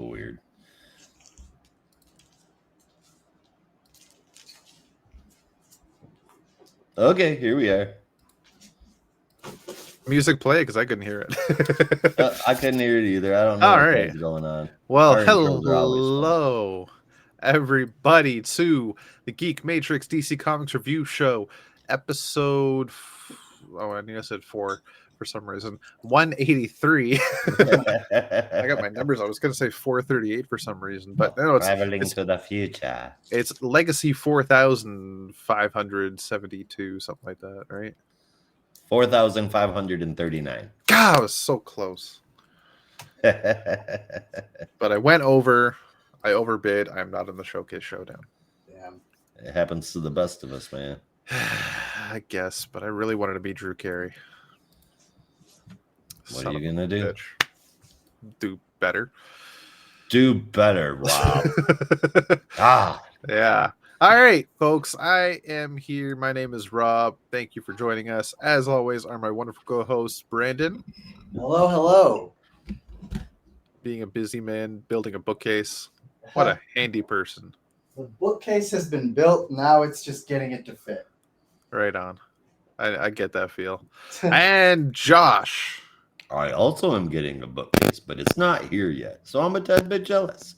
so weird. Okay, here we are. Music play because I couldn't hear it. I couldn't hear it either. I don't know All what right. was going on. Well, Our intros are always fun. hello, everybody, to the Geek Matrix DC Comics Review Show, episode. I think I said 4 for some reason. 183. I got my numbers. I was going to say 438 for some reason, but no, Traveling to the future. It's Legacy 4572, something like that, right? 4,539. God, I was so close. But I went over. I overbid. I'm not in the Showcase Showdown. Damn. It happens to the best of us, man. I guess, but I really wanted to be Drew Carey. What are you going to do? Bitch. Do better. Do better, Rob. Yeah. All right, folks. I am here. My name is Rob. Thank you for joining us. As always, are my wonderful co-hosts, Brandon. Hello, hello. Being a busy man, building a bookcase. What a handy person. The bookcase has been built. Now it's just getting it to fit. Right on. I get that feel. And Josh. I also am getting a bookcase, but it's not here yet, so I'm a tad bit jealous.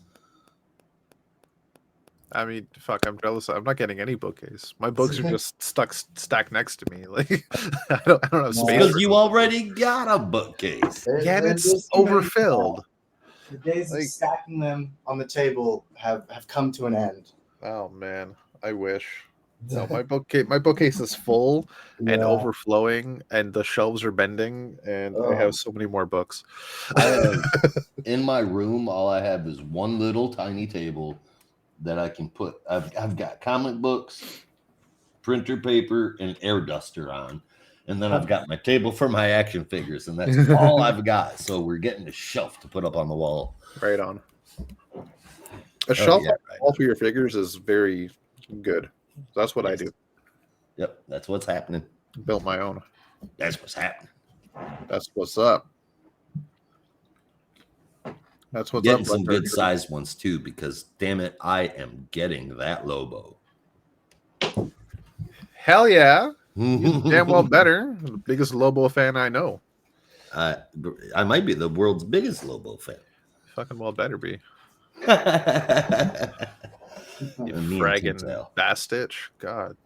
I mean, fuck, I'm jealous. I'm not getting any bookcase. My books are just stacked next to me. Like I don't have space. Because you already got a bookcase. Yeah, and it's overfilled. The days of stacking them on the table have come to an end. Oh man, I wish. No, my bookcase is full and overflowing, and the shelves are bending, and I have so many more books. In my room, all I have is one little tiny table that I can put. I've got comic books, printer paper, and air duster on, and then I've got my table for my action figures, and that's all I've got. So we're getting a shelf to put up on the wall. Right on. A shelf on the wall for your figures is very good. That's what I do. Yep, that's what's happening. Built my own. That's what's happening. That's what's up. That's what's getting up. Some good sized ones too, because damn it, I am getting that Lobo. Hell yeah. Damn well better. The biggest Lobo fan I know. I might be the world's biggest Lobo fan. Fucking well better be. You Me fragging Bastich. God.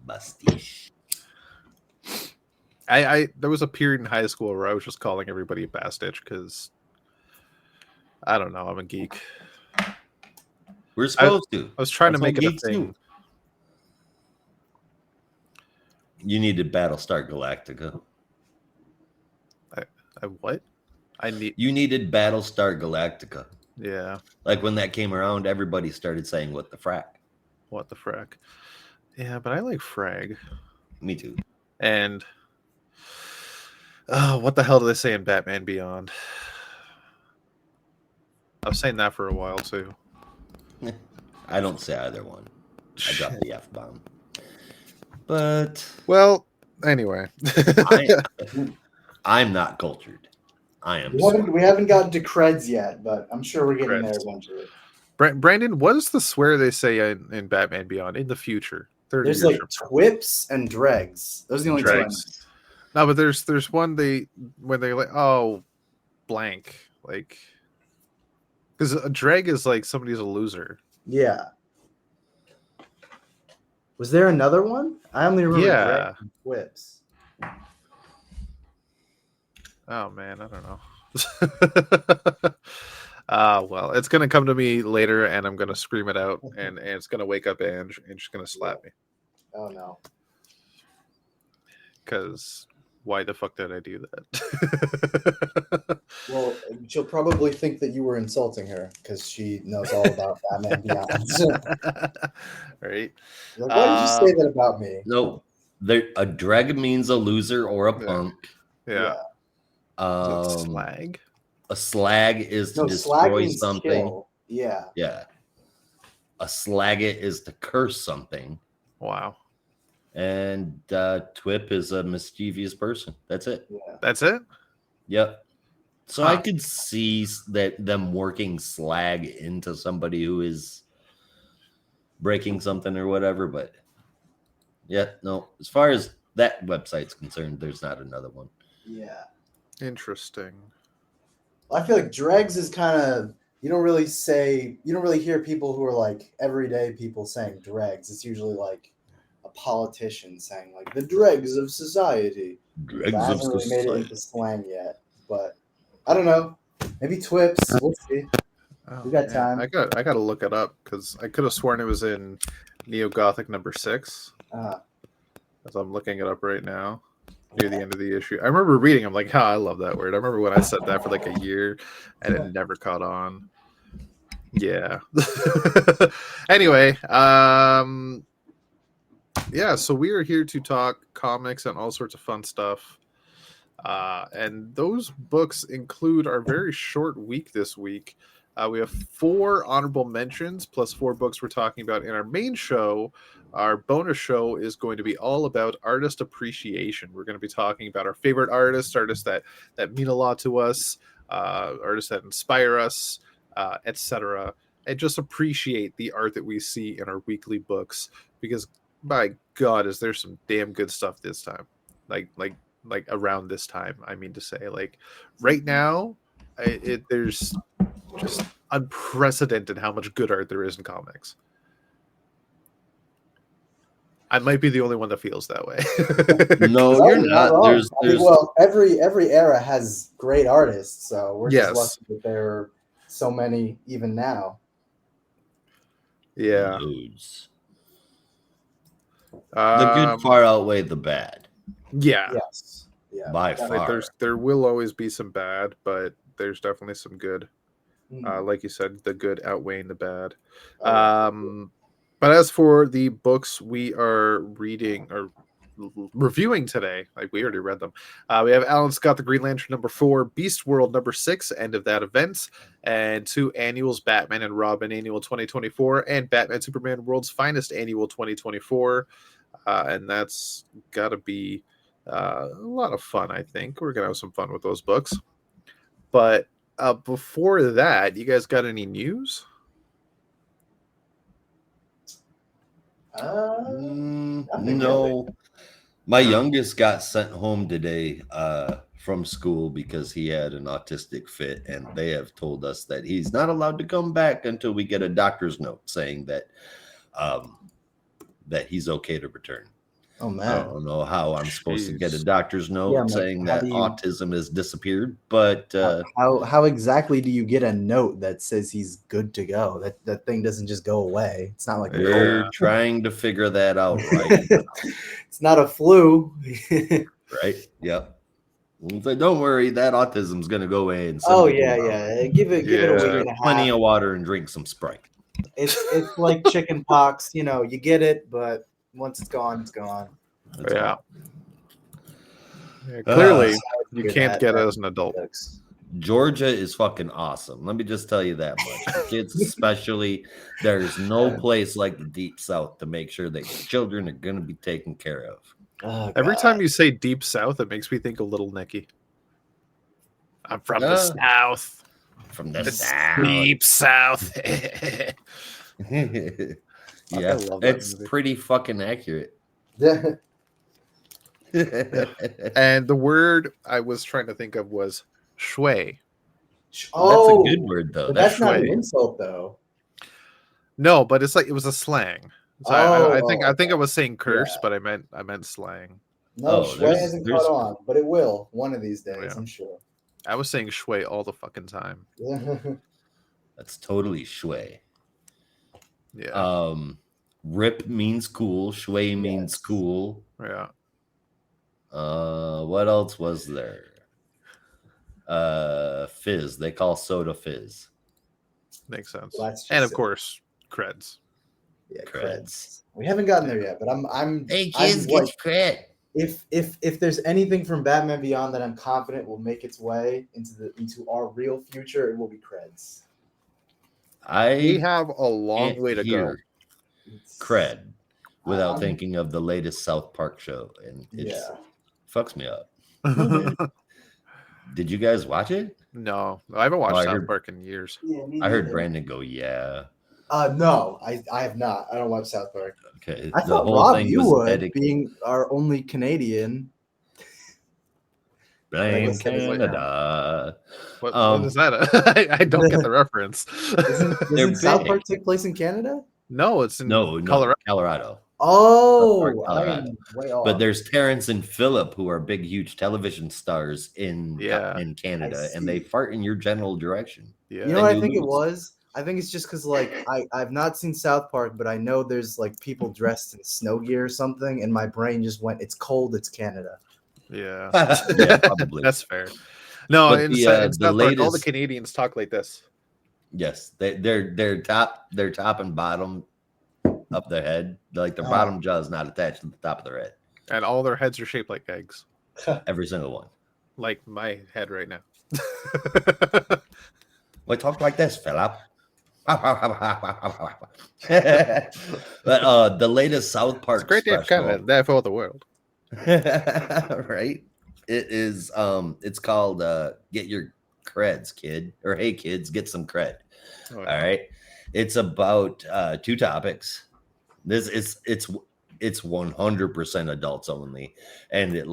Bastiche. There was a period in high school where I was just calling everybody Bastich because I don't know, I'm a geek. We're supposed to. I was trying to make it a thing. Too. You needed Battlestar Galactica. I what? You needed Battlestar Galactica. Yeah. Like when that came around, everybody started saying, what the frack? What the frack? Yeah, but I like frag. Me too. And what the hell do they say in Batman Beyond? I was saying that for a while too. I don't say either one. I dropped the F-bomb. But well, anyway. I'm not cultured. I am. We haven't gotten to creds yet, but I'm sure we're getting there eventually. Brandon, what is the swear they say in Batman Beyond in the future? There's like twips and dregs. Those are the only dregs. No, but there's one when they like blank, like because a dreg is like somebody's a loser. Yeah. Was there another one? I only remember dregs and twips. Oh man, I don't know. Well, it's gonna come to me later, and I'm gonna scream it out, and it's gonna wake up Ange, and she's gonna slap me. Oh no! Because why the fuck did I do that? Well, she'll probably think that you were insulting her because she knows all about Batman Beyond. Right? Like, why did you say that about me? No, a dreg means a loser or a punk. Yeah. Slag. A slag is to destroy something. Skill. Yeah. Yeah. A slagget is to curse something. Wow. And twip is a mischievous person. That's it. Yeah. That's it? Yep. So I could see that them working slag into somebody who is breaking something or whatever, but yeah, no. As far as that website's concerned, there's not another one. Yeah. Interesting. I feel like dregs is kind of you don't really hear people who are like everyday people saying dregs. It's usually like a politician saying like the dregs of society. Dregs That of hasn't really made it society. into slang yet, but I don't know. Maybe Twips. We'll see. Oh, We got man. time. I got to look it up because I could have sworn it was in Neo Gothic number 6. As I'm looking it up right now, near the end of the issue. I remember reading. I'm like, I love that word. I remember when I said that for like a year, and it never caught on. Yeah. Anyway, yeah. So we are here to talk comics and all sorts of fun stuff. And those books include our very short week this week. We have 4 honorable mentions plus 4 books we're talking about in our main show. Our bonus show is going to be all about artist appreciation. We're going to be talking about our favorite artists that mean a lot to us, artists that inspire us, etc. And just appreciate the art that we see in our weekly books because, by God, is there some damn good stuff this time. Like around this time, I mean to say, like right now, there's just unprecedented how much good art there is in comics. I might be the only one that feels that way. No, you're not. wrong. There's well, every era has great artists, so we're just Yes. lucky that there are so many even now. Yeah. loads. The good far outweigh the bad. Yeah. Yes. Yeah. By Like, far. There will always be some bad, but there's definitely some good. Like you said, the good outweighing the bad. But as for the books we are reading or reviewing today, like we already read them, we have Alan Scott, The Green Lantern number 4, Beast World number 6, End of That Event, and 2 annuals, Batman and Robin Annual 2024, and Batman Superman World's Finest Annual 2024. And that's got to be a lot of fun, I think. We're going to have some fun with those books. But before that, you guys got any news? No. Really. My youngest got sent home today from school because he had an autistic fit, and they have told us that he's not allowed to come back until we get a doctor's note saying that that he's okay to return. Oh man, I don't know how I'm supposed to get a doctor's note Yeah, I'm like, saying how that do you- autism has disappeared, but how exactly do you get a note that says he's good to go? That thing doesn't just go away. It's not like we're trying to figure that out right now. It's not a flu. Right? Yep. But don't worry, that autism's gonna go away. And Oh yeah. Give it a week and a plenty half. of water and drink some Sprite. It's like chicken pox. You know, you get it, but once it's gone, it's gone. That's Yeah. all. Clearly, you Figure can't that get it out. as an adult. Georgia is fucking awesome. Let me just tell you that much. The kids, especially, there's no place like the Deep South to make sure that children are going to be taken care of. Oh, Every God. time you say Deep South, it makes me think of Little Nicky. I'm from the South. From the It's South. Deep South. Yeah, love that it's movie. pretty fucking accurate. And the word I was trying to think of was shui. Oh, that's a good word, though. but that's not an shui. insult, though. No, but it's like it was a slang. So I think I was saying curse, Yeah. but I meant slang. No, Oh, Shui hasn't there's- caught on, but it will one of these days, Yeah. I'm sure. I was saying shui all the fucking time. That's totally shui. Yeah. Rip means cool. Shui means Yes. cool. Yeah. What else was there? Fizz. They call soda fizz. Makes sense. Well, that's just And of it. course, creds. Yeah, Creds. We haven't gotten there yet, but I'm Hey, I'm kids, like, get cred. if there's anything from Batman Beyond that I'm confident will make its way into our real future, it will be creds. We I have a long can't way to go. hear cred without I'm- thinking of the latest South Park show, and it Yeah. fucks me up. Did you guys watch it? No, I haven't watched I South heard- Park in years. Yeah, me I heard neither. Brandon go, yeah. No, I have not. I don't watch South Park. Okay. I The thought whole Rob thing you was would, dedicated. being our only Canadian. Blame guess that is like- Canada. What is that? I don't get the reference. They're Doesn't South big. Park take place in Canada? No, it's in No, Colorado. Oh, Colorado. I'm way off. But there's Terrence and Phillip, who are big, huge television stars in Yeah. Canada, I and they see. fart in your general direction. Yeah. You know and what I you think it lose. was? I think it's just because like I've not seen South Park, but I know there's like people dressed in snow gear or something, and my brain just went, "It's cold, it's Canada." Yeah. Yeah, probably. That's fair. No, But in the South Park, all the latest- Canadians talk like this. Yes, they're top and bottom of their head. Like their bottom jaw is not attached to the top of their head. And all their heads are shaped like eggs. Every single one. Like my head right now. We talk like this, Philip. But the latest South Park It's great to have special, Canada there for the world. right? It is. It's called "Get Your Creds, Kid," or "Hey Kids, Get Some Cred." Oh, All right. It's about two topics. It's 100% adults only, and it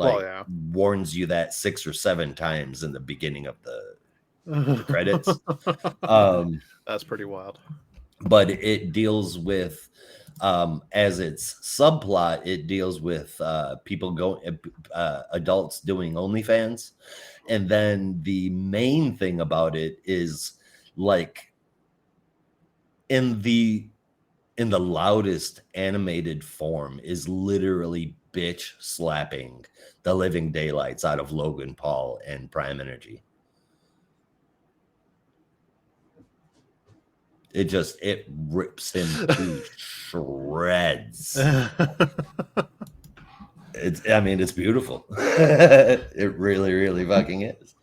warns you that 6 or 7 times in the beginning of the credits. That's pretty wild. But it deals with as its subplot, it deals with people going adults doing OnlyFans, and then the main thing about it is like in the loudest animated form is literally bitch slapping the living daylights out of Logan Paul and Prime Energy. It rips him to shreds. It's beautiful. It really, really fucking is.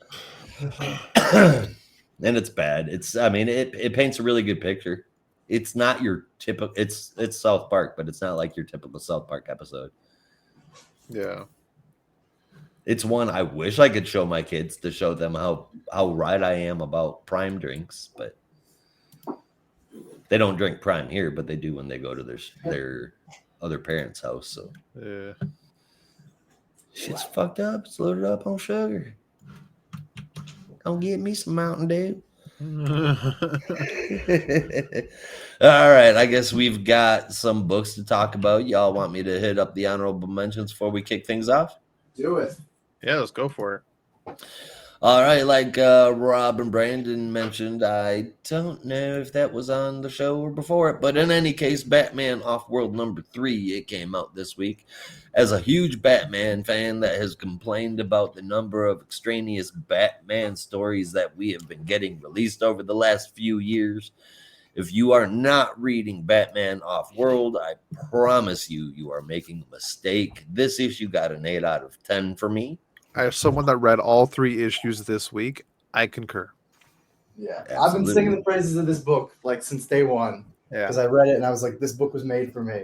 And it's bad. It paints a really good picture. It's not your typical. It's South Park, but it's not like your typical South Park episode. Yeah. It's one I wish I could show my kids to show them how right I am about Prime drinks, but they don't drink Prime here, but they do when they go to their other parents' house. So Yeah. shit's fucked up. It's loaded up on sugar. Don't get me some Mountain Dew. All right, I guess we've got some books to talk about. Y'all want me to hit up the honorable mentions before we kick things off? Do it. Yeah, let's go for it. All right, like Rob and Brandon mentioned, I don't know if that was on the show or before it, but in any case, Batman Off-World #3, it came out this week. As a huge Batman fan that has complained about the number of extraneous Batman stories that we have been getting released over the last few years, if you are not reading Batman Off-World, I promise you are making a mistake. This issue got an 8 out of 10 for me. As someone that read all 3 issues this week, I concur. Yeah, I've Absolutely. been singing the praises of this book like since day one Yeah. because I read it and I was like, "This book was made for me."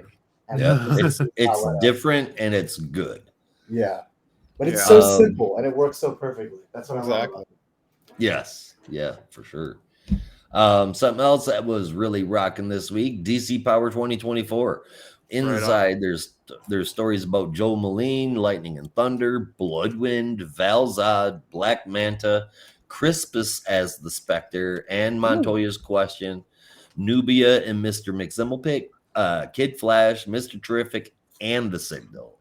And Yeah, it's what I- different and it's good. Yeah, but it's Yeah. so simple and it works so perfectly. That's what I love Exactly. about it. Yes, yeah, for sure. Something else that was really rocking this week: DC Power 2024. Inside, there's stories about Joel Moline, Lightning and Thunder, Bloodwind, Valzad, Black Manta, Crispus as the Spectre, and Montoya's Question, Nubia and Mr. McZimmelpick, Kid Flash, Mr. Terrific, and The Signal.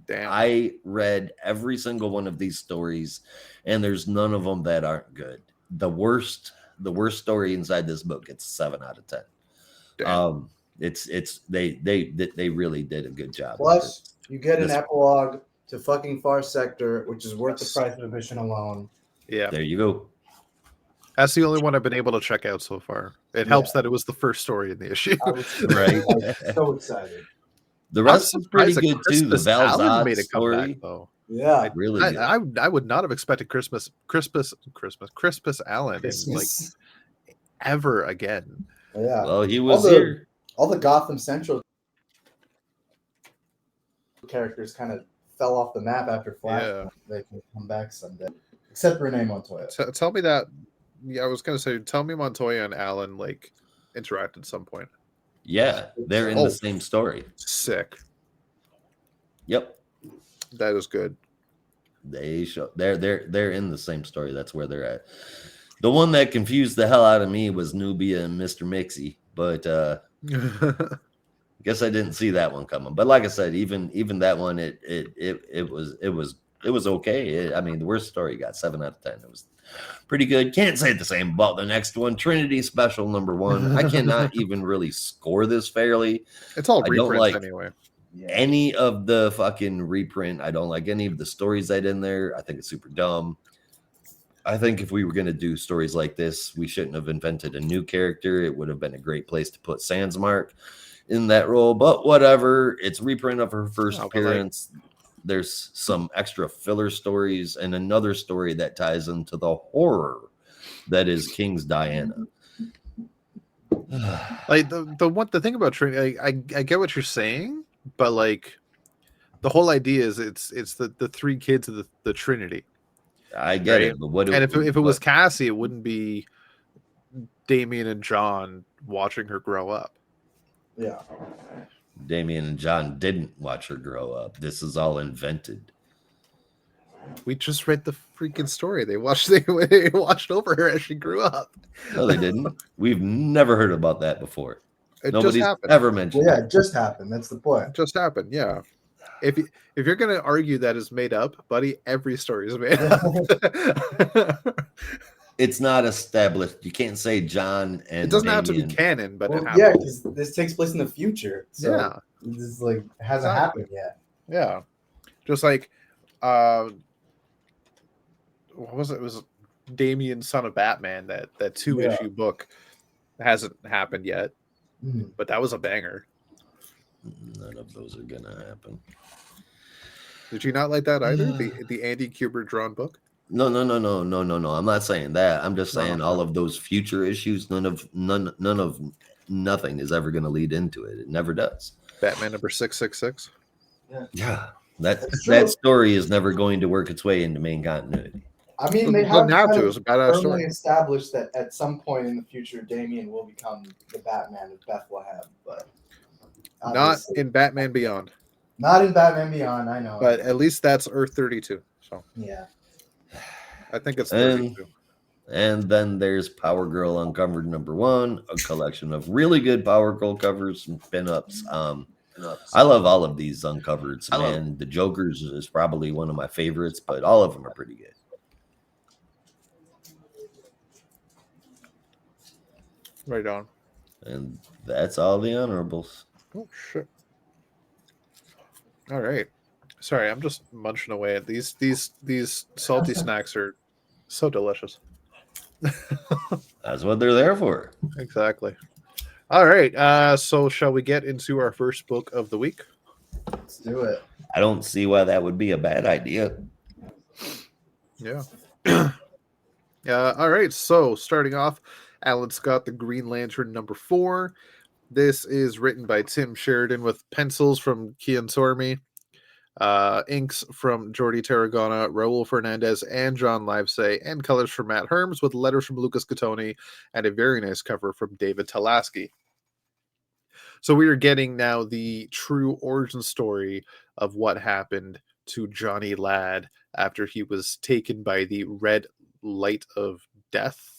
Damn. I read every single one of these stories, and there's none of them that aren't good. The worst story inside this book, it's 7 out of 10. Damn. They really did a good job. Plus, you get an This- epilogue to fucking Far Sector, which is worth the price of admission alone. Yeah. There you go. That's the only one I've been able to check out so far. It helps that it was the first story in the issue. I was Right. so excited. The rest is pretty good too. The Crispus Allen Valzad made a story, comeback, though. Yeah, really good. I would not have expected Crispus Allen in, like Christmas. ever again. Yeah. Well, he was All the- here. All the Gotham Central characters kind of fell off the map after Flash. Yeah. They can come back someday. except Renee Montoya. Tell me that. Yeah, I was gonna say, tell me Montoya and Alan like interacted at some point. Yeah, they're in the same story. Sick. Yep, that is good. They're in the same story. That's where they're at. The one that confused the hell out of me was Nubia and Mr. Mixie, but I guess I didn't see that one coming. But like I said, even that one, it was okay. I mean, the worst story got 7 out of 10. It was pretty good. Can't say the same about the next one. Trinity Special #1. I cannot even really score this fairly. It's all I don't reprints like anyway. any of the fucking reprint. I don't like any of the stories that in there. I think it's super dumb. I think if we were going to do stories like this, we shouldn't have invented a new character. It would have been a great place to put Sandsmark in that role, but whatever. It's reprint of her first appearance. There's some extra filler stories and another story that ties into the horror that is King's Diana. Like the thing about Trinity, I get what you're saying, but like the whole idea is it's the 3 kids of the Trinity. I get it, but what? And if it was Cassie, it wouldn't be Damien and John watching her grow up. Yeah. Damien and John didn't watch her grow up. This is all invented. We just read the freaking story. They watched over her as she grew up. No, they didn't. We've never heard about that before. Nobody's ever mentioned. Well, yeah, it just happened. That's the point. It just happened. Yeah. If you're gonna argue that is made up, buddy, every story is made up. It's not established. You can't say John and it doesn't Damien. have to be canon, but yeah, because this takes place in the future. So yeah, this like hasn't happened yet. Yeah, just like what was it? It was Damien, Son of Batman. That 2-issue book hasn't happened yet, but that was a banger. None of those are gonna happen. Did you not like that either? The Andy Kubert drawn book? No. I'm not saying that. I'm just saying all of those future issues. None of nothing is ever going to lead into it. It never does. Batman #666. Yeah, that story is never going to work its way into main continuity. I mean, they have to. It was a badass story. Established that at some point in the future, Damien will become the Batman of Bethlehem, but not in Batman Beyond. Not in Batman Beyond, I know. But at least that's Earth 32. So yeah, I think it's 32. And then there's Power Girl Uncovered #1, a collection of really good Power Girl covers and pin-ups. I love all of these uncovers, man. The Joker's is probably one of my favorites, but all of them are pretty good. Right on. And that's all the honorables. Oh shit. All right. Sorry, I'm just munching away at these salty snacks are so delicious. That's what they're there for. Exactly. All right. So shall we get into our first book of the week? Let's do it. I don't see why that would be a bad idea. Yeah. All right. So starting off, Alan Scott, The Green Lantern #4. This is written by Tim Sheridan with pencils from Kian Sormi, inks from Jordi Tarragona, Raul Fernandez, and John Livesay, and colors from Matt Herms with letters from Lucas Catoni and a very nice cover from David Talaski. So we are getting now the true origin story of what happened to Johnny Ladd after he was taken by the red light of death.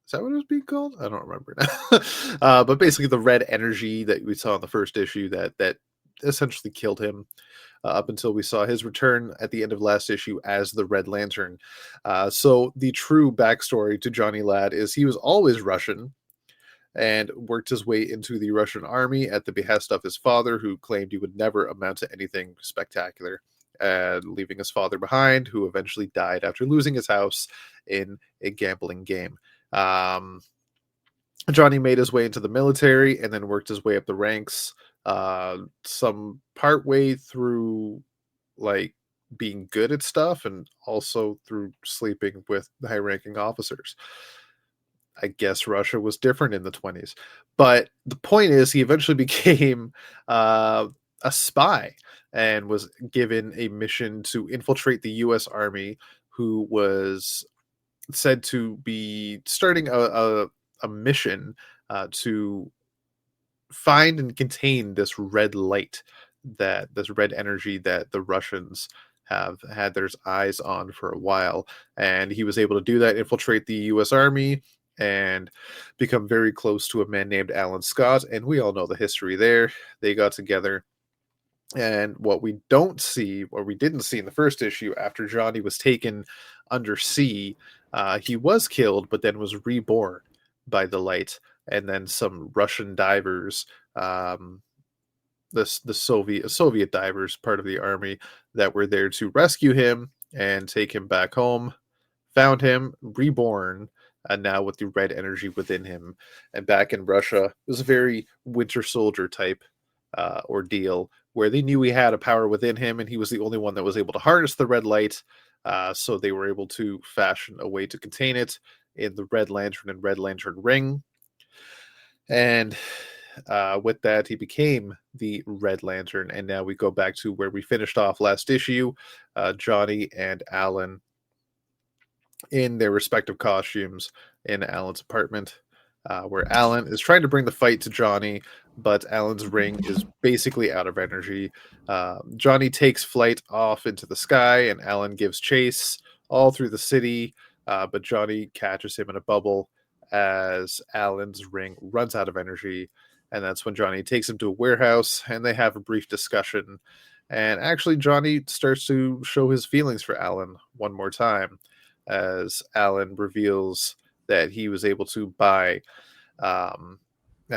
Is that what it was being called? I don't remember now. But basically the red energy that we saw in the first issue that essentially killed him up until we saw his return at the end of last issue as the Red Lantern. So the true backstory to Johnny Ladd is he was always Russian and worked his way into the Russian army at the behest of his father, who claimed he would never amount to anything spectacular, leaving his father behind, who eventually died after losing his house in a gambling game. Johnny made his way into the military and then worked his way up the ranks, some part way through like being good at stuff and also through sleeping with high ranking officers. I guess Russia was different in the 1920s, but the point is he eventually became a spy and was given a mission to infiltrate the U.S. Army, who was said to be starting a mission to find and contain this red light, that this red energy that the Russians have had their eyes on for a while. And he was able to do that, infiltrate the US Army, and become very close to a man named Alan Scott. And we all know the history there. They got together. And what we don't see, or we didn't see in the first issue, after Johnny was taken under sea, he was killed, but then was reborn by the light. And then some Russian divers, the Soviet divers, part of the army, that were there to rescue him and take him back home, found him reborn, and now with the red energy within him. And back in Russia, it was a very Winter Soldier type ordeal, where they knew he had a power within him, and he was the only one that was able to harness the red light. So they were able to fashion a way to contain it in the Red Lantern and Red Lantern ring. And with that, he became the Red Lantern. And now we go back to where we finished off last issue, Johnny and Alan in their respective costumes in Alan's apartment, where Alan is trying to bring the fight to Johnny, but Alan's ring is basically out of energy. Johnny takes flight off into the sky, and Alan gives chase all through the city, but Johnny catches him in a bubble as Alan's ring runs out of energy. And that's when Johnny takes him to a warehouse, and they have a brief discussion. And actually, Johnny starts to show his feelings for Alan one more time, as Alan reveals that he was able to buy a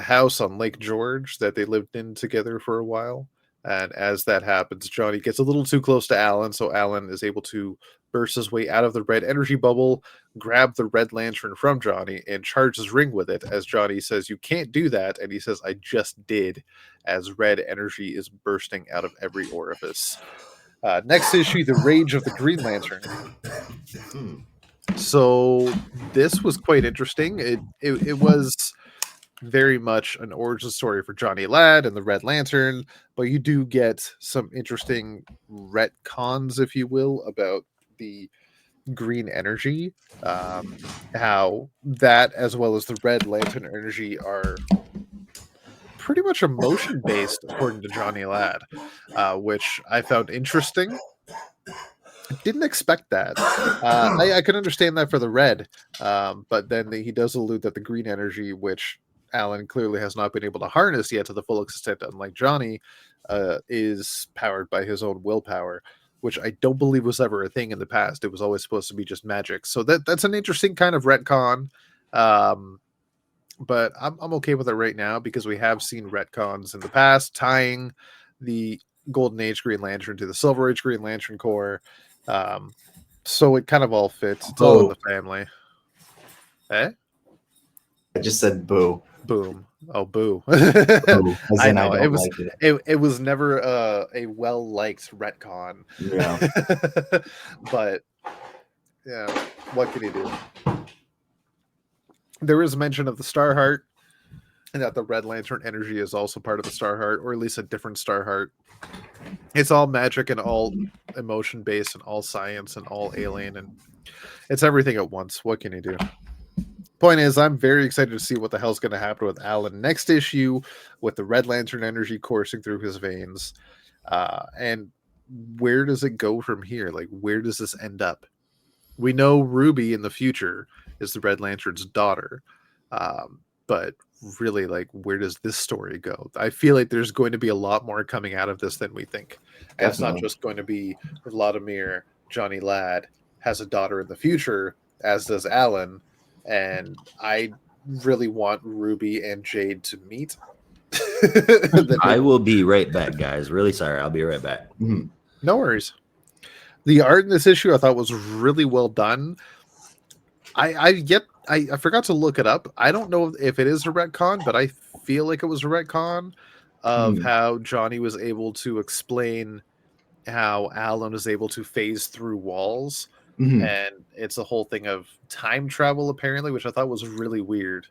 house on Lake George that they lived in together for a while. And as that happens, Johnny gets a little too close to Alan, so Alan is able to burst his way out of the red energy bubble, grab the red lantern from Johnny, and charge his ring with it, as Johnny says, "You can't do that." And he says, "I just did," as red energy is bursting out of every orifice. Next issue, The Rage of the Green Lantern. So this was quite interesting. It was very much an origin story for Johnny Ladd and the Red Lantern, but you do get some interesting retcons, if you will, about the green energy, how that, as well as the Red Lantern energy, are pretty much emotion based, according to Johnny Ladd, which I found interesting. Didn't expect that. I can understand that for the red, but then he does allude that the green energy, which Alan clearly has not been able to harness yet to the full extent, unlike Johnny, is powered by his own willpower, which I don't believe was ever a thing in the past. It was always supposed to be just magic. So that's an interesting kind of retcon. But I'm okay with it right now, because we have seen retcons in the past tying the Golden Age Green Lantern to the Silver Age Green Lantern Corps. So it kind of all fits. It's all in the family. Eh? I just said boo. Boom. Oh, boo. Boo. I know. I it was never a well-liked retcon. Yeah. But yeah, what can you do? There is mention of the Starheart, and that the Red Lantern energy is also part of the Starheart, or at least a different Starheart. It's all magic and all emotion based and all science and all alien, and it's everything at once. What can you do? Point is, I'm very excited to see what the hell's going to happen with Alan next issue, with the Red Lantern energy coursing through his veins, and where does it go from here? Like, where does this end up? We know Ruby in the future is the Red Lantern's daughter, but really, like, where does this story go? I feel like there's going to be a lot more coming out of this than we think. And it's not just going to be Vladimir, Johnny Ladd has a daughter in the future, as does Alan. And I really want Ruby and Jade to meet. I will be right back, guys. Really sorry. I'll be right back. Mm-hmm. No worries. The art in this issue I thought was really well done. I forgot to look it up. I don't know if it is a retcon, but I feel like it was a retcon of how Johnny was able to explain how Alan was able to phase through walls. And it's a whole thing of time travel, apparently, which I thought was really weird.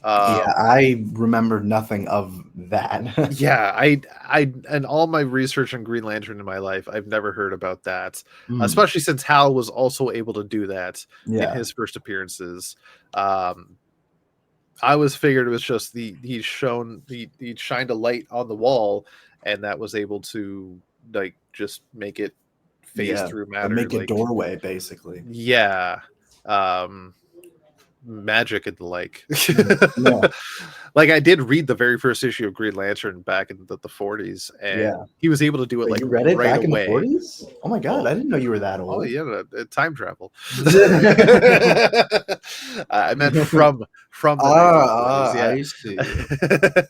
Yeah, I remember nothing of that. Yeah, I and all my research on Green Lantern in my life, I've never heard about that. Hmm. Especially since Hal was also able to do that in Yeah. his first appearances. I was figured it was just he shined a light on the wall, and that was able to like just make it phase through Or matter. make a Like, doorway, basically. yeah, magic and the like. Yeah. Like, I did read the very first issue of Green Lantern back in the 40s, and Yeah. he was able to do it Wait, like you read it right back away. in the 40s? Oh my god, I didn't know you were that Oh old. yeah, time travel. I meant from the 1940s. Yeah, I see.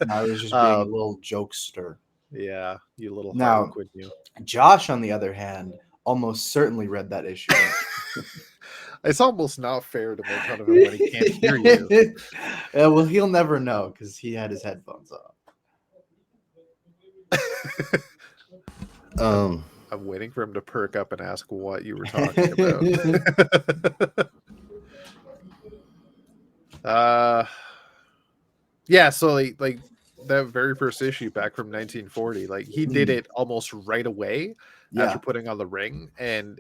I was just being a little jokester. Yeah, you little Now- Harlequin, you. Josh, on the other hand, almost certainly read that issue. It's almost not fair to make fun of him when he can't hear you. Well, he'll never know because he had his headphones on. I'm waiting for him to perk up and ask what you were talking about. Yeah, so like that very first issue back from 1940, like he did it almost right away after putting on the ring, and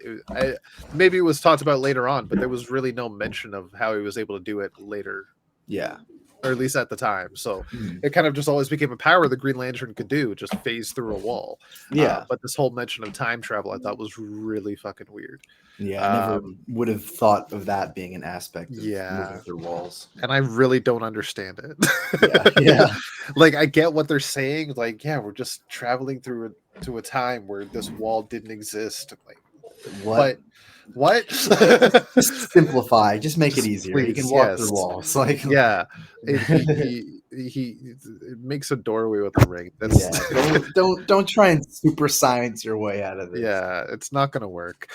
maybe it was talked about later on, but there was really no mention of how he was able to do it later. Yeah. Or at least at the time. So it kind of just always became a power the Green Lantern could do, just phase through a wall. Yeah. But this whole mention of time travel I thought was really fucking weird. Yeah, I never would have thought of that being an aspect of moving through walls. And I really don't understand it. Yeah. Like, I get what they're saying. Like, yeah, we're just traveling through to a time where this wall didn't exist. Like, what? Just simplify. Just make it easier. Please, you can walk through walls. Like, yeah, he makes a doorway with a ring. That's don't try and super science your way out of this. Yeah, it's not gonna work.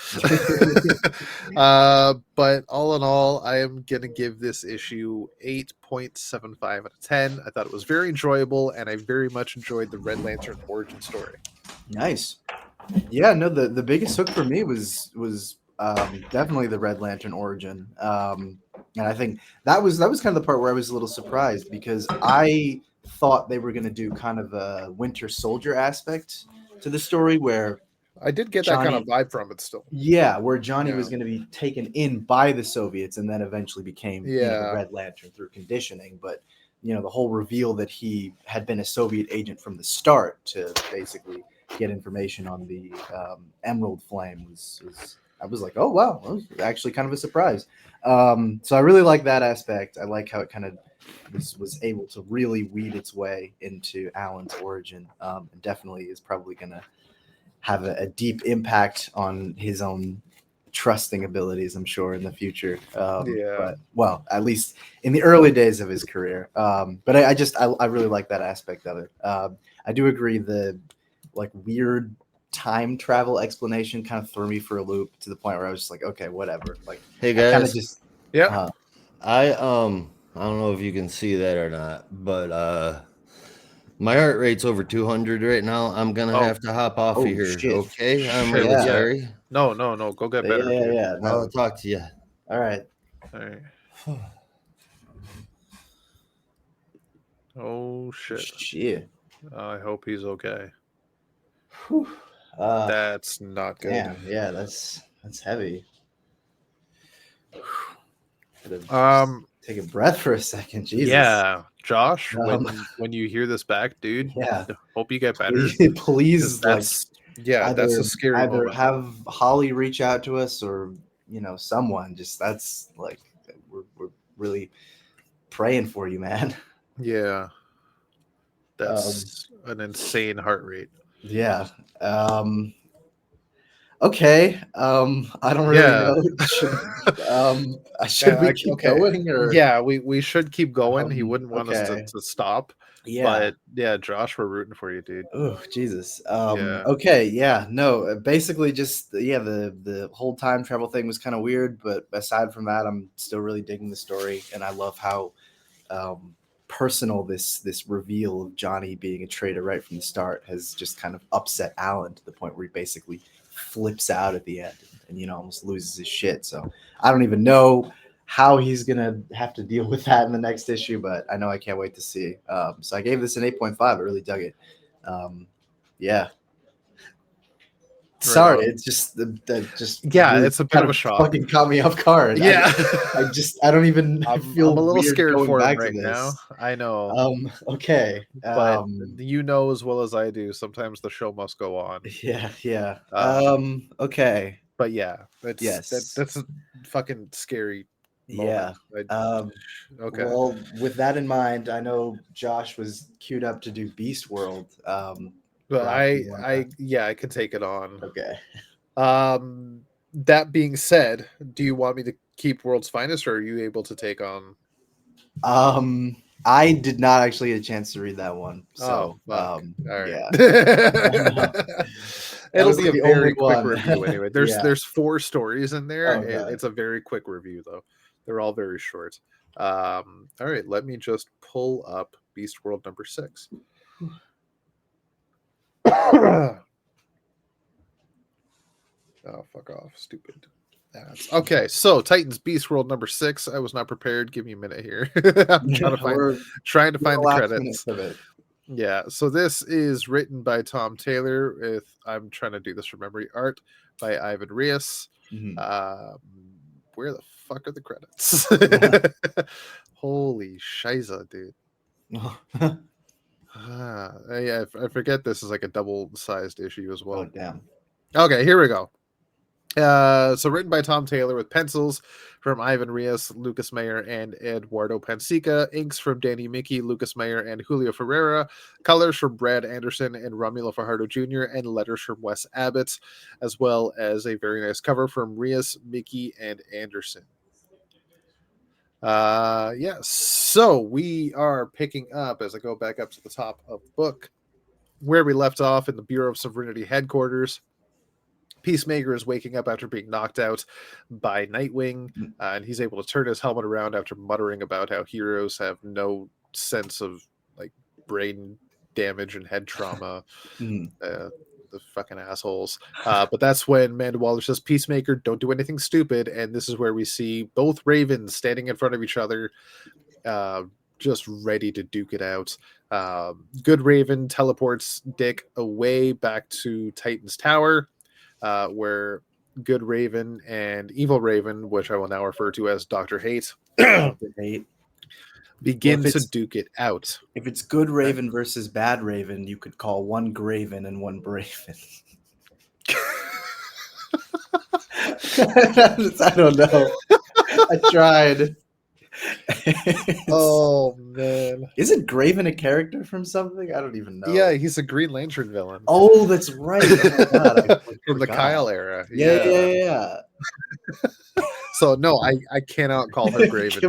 But all in all, I am gonna give this issue 8.75 out of 10. I thought it was very enjoyable, and I very much enjoyed the Red Lantern origin story. Nice. Yeah, no, the biggest hook for me was definitely the Red Lantern origin, and I think that was kind of the part where I was a little surprised because I thought they were going to do kind of a Winter Soldier aspect to the story where I did get that kind of vibe from it still. Yeah, where Johnny was going to be taken in by the Soviets and then eventually became the Red Lantern through conditioning, but the whole reveal that he had been a Soviet agent from the start to basically get information on the Emerald Flame was I was like, oh wow, that was actually kind of a surprise. So I really like that aspect. I like how it kind of was able to really weed its way into Alan's origin, and definitely is probably going to have a deep impact on his own trusting abilities, I'm sure, in the future. But well, at least in the early days of his career. But I really like that aspect of it. I do agree the weird time travel explanation kind of threw me for a loop to the point where I was just like, okay, whatever. Like, hey guys, kind of just I don't know if you can see that or not, but my heart rate's over 200 right now. I'm gonna have to hop off of here. Shit. Okay, I'm really sorry. No, go get better. Yeah. No. I'll talk to you. All right. Oh shit. Shit. I hope he's okay. Whew. That's not good. Damn, yeah, that's heavy. Take a breath for a second. Jesus. Yeah, Josh, when you hear this back, dude, hope you get better. Please that's that's a scary either moment. Have Holly reach out to us or someone. Just that's like we're really praying for you, man. Yeah, that's an insane heart rate. Yeah. Okay. I don't really know. Should we keep going? Or? Yeah, we should keep going. He wouldn't want us to stop. Yeah. But yeah, Josh, we're rooting for you, dude. Oh, Jesus. Okay. Yeah. No. Basically, just the whole time travel thing was kind of weird, but aside from that, I'm still really digging the story, and I love how personal this reveal of Johnny being a traitor right from the start has just kind of upset Alan to the point where he basically flips out at the end and almost loses his shit. So I don't even know how he's gonna have to deal with that in the next issue, but I know I can't wait to see. So I gave this an 8.5. I really dug it. Yeah. Sorry, on. it's just just Yeah, really it's a bit kind of a shock. Fucking caught me off guard. Yeah. I don't even I'm feel a little weird scared going for him back to right this. now. I know. Okay. But you know as well as I do, sometimes the show must go on. Yeah. Okay. But yeah, Yes. that's a fucking scary moment. Yeah. Okay. Well, with that in mind, I know Josh was queued up to do Beast World. But Brock, you wanna- I can take it on. Okay. That being said, do you want me to keep World's Finest, or are you able to take on? I did not actually get a chance to read that one. So, All right. yeah. It'll was be a the very only quick one. review anyway. Yeah. There's 4 stories in there. Okay. It's a very quick review though. They're all very short. All right, let me just pull up Beast World number 6. Oh, fuck off, stupid. Okay, so Titans Beast World number 6. I was not prepared. Give me a minute here. I'm trying to find the credits. Of it. Yeah, so this is written by Tom Taylor with, I'm trying to do this from memory, art by Ivan Reis. Mhm. Where the fuck are the credits? Holy shiza, dude. Yeah, I forget this is like a double-sized issue as well. Oh, damn. Okay, here we go. So written by Tom Taylor with pencils from Ivan Reis, Lucas Mayer, and Eduardo Pansica, inks from Danny Mickey, Lucas Mayer, and Julio Ferreira, colors from Brad Anderson and Romulo Fajardo Jr., and letters from Wes Abbott, as well as a very nice cover from Reis, Mickey, and Anderson. So we are picking up, as I go back up to the top of the book, where we left off in the Bureau of Sovereignty headquarters. Peacemaker is waking up after being knocked out by Nightwing, and he's able to turn his helmet around after muttering about how heroes have no sense of like brain damage and head trauma. The fucking assholes. But that's when Amanda Waller says, Peacemaker, don't do anything stupid. And this is where we see both Ravens standing in front of each other, just ready to duke it out. Good Raven teleports Dick away back to Titan's Tower, where Good Raven and Evil Raven, which I will now refer to as Dr. Hate, begin to duke it out. If it's Good Raven versus Bad Raven, you could call one Graven and one Braven. I don't know. I tried. Oh man, isn't Graven a character from something? I don't even know. Yeah, he's a Green Lantern villain. Oh, that's right. Oh my God, in the Kyle era. Yeah. So no, I cannot call her Graven.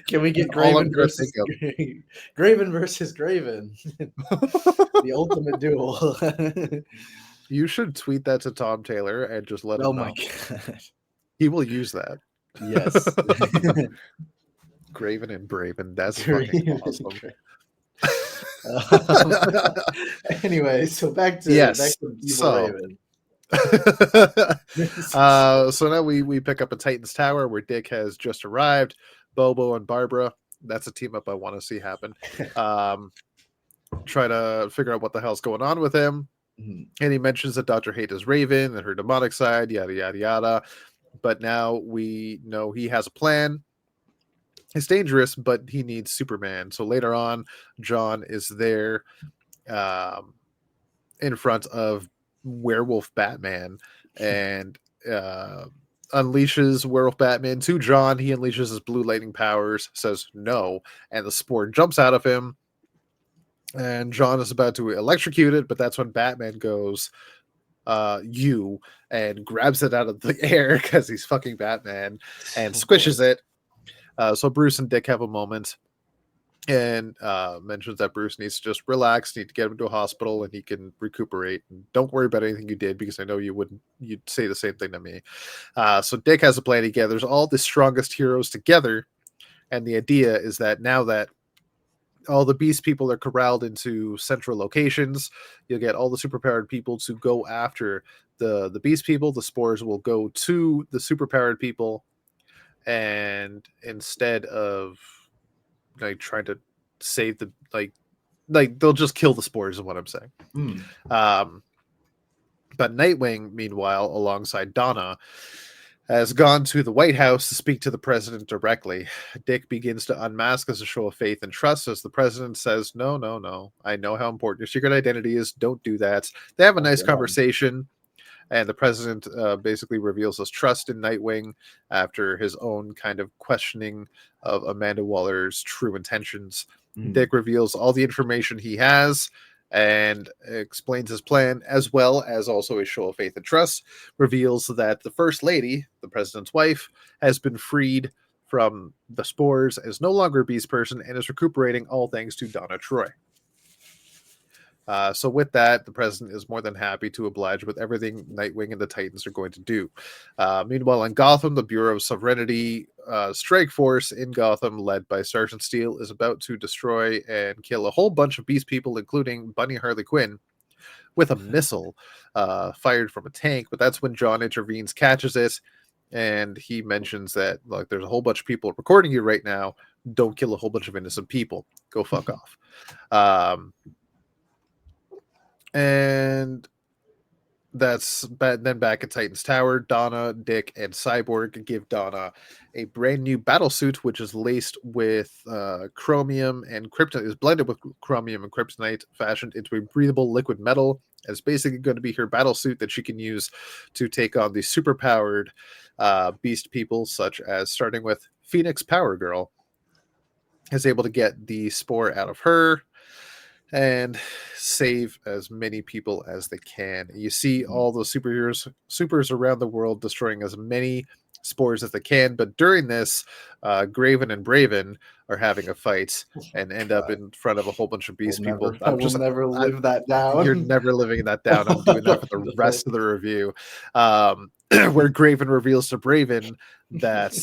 Can we get Graven versus Graven versus Graven? The ultimate duel. You should tweet that to Tom Taylor and just let him know. Oh my God. He will use that. Yes. Graven and Braven. That's fucking awesome. Anyway, so back to Evil Raven. So now we pick up a Titan's Tower where Dick has just arrived. Bobo and Barbara. That's a team up I want to see happen. Try to figure out what the hell's going on with him. And he mentions that Dr. Hate is Raven and her demonic side, yada, yada, yada. But now we know he has a plan. It's dangerous, but he needs Superman. So later on, John is there in front of Werewolf Batman and unleashes Werewolf Batman to John. He unleashes his blue lightning powers, says no, and the spore jumps out of him. And John is about to electrocute it, but that's when Batman goes, you, and grabs it out of the air because he's fucking Batman and squishes it. So Bruce and Dick have a moment and mentions that Bruce needs to just relax, need to get him to a hospital and he can recuperate. And don't worry about anything you did because I know you'd say the same thing to me. So Dick has a plan. He gathers all the strongest heroes together. And the idea is that now that all the beast people are corralled into central locations, you'll get all the superpowered people to go after the beast people. The spores will go to the superpowered people. and instead of like trying to save the like they'll just kill the spores is what I'm saying. But Nightwing, meanwhile, alongside Donna, has gone to the White House to speak to the president directly. Dick begins to unmask as a show of faith and trust as the president says, no, I know how important your secret identity is. Don't do that. They have a nice conversation, and the president basically reveals his trust in Nightwing after his own kind of questioning of Amanda Waller's true intentions. Dick reveals all the information he has and explains his plan, as well as also a show of faith and trust, reveals that the First Lady, the president's wife, has been freed from the spores, is no longer a beast person, and is recuperating, all thanks to Donna Troy. So with that, the president is more than happy to oblige with everything Nightwing and the Titans are going to do. Meanwhile, in Gotham, the Bureau of Sovereignty strike force in Gotham, led by Sergeant Steele, is about to destroy and kill a whole bunch of beast people, including Bunny Harley Quinn, with a missile fired from a tank. But that's when John intervenes, catches it, and he mentions that, like, there's a whole bunch of people recording you right now. Don't kill a whole bunch of innocent people. Go fuck off. And that's then back at Titan's Tower, Donna, Dick, and Cyborg give Donna a brand new battle suit, which is laced with chromium and kryptonite, is blended with chromium and kryptonite, fashioned into a breathable liquid metal. It's basically going to be her battle suit that she can use to take on the superpowered beast people, such as starting with Phoenix Power Girl, is able to get the spore out of her and save as many people as they can. You see all the supers around the world destroying as many spores as they can, but during this, Graven and Braven are having a fight and end up in front of a whole bunch of beast people. I will never live that down. You're never living that down. I'm doing that for the rest of the review. Where Graven reveals to Braven that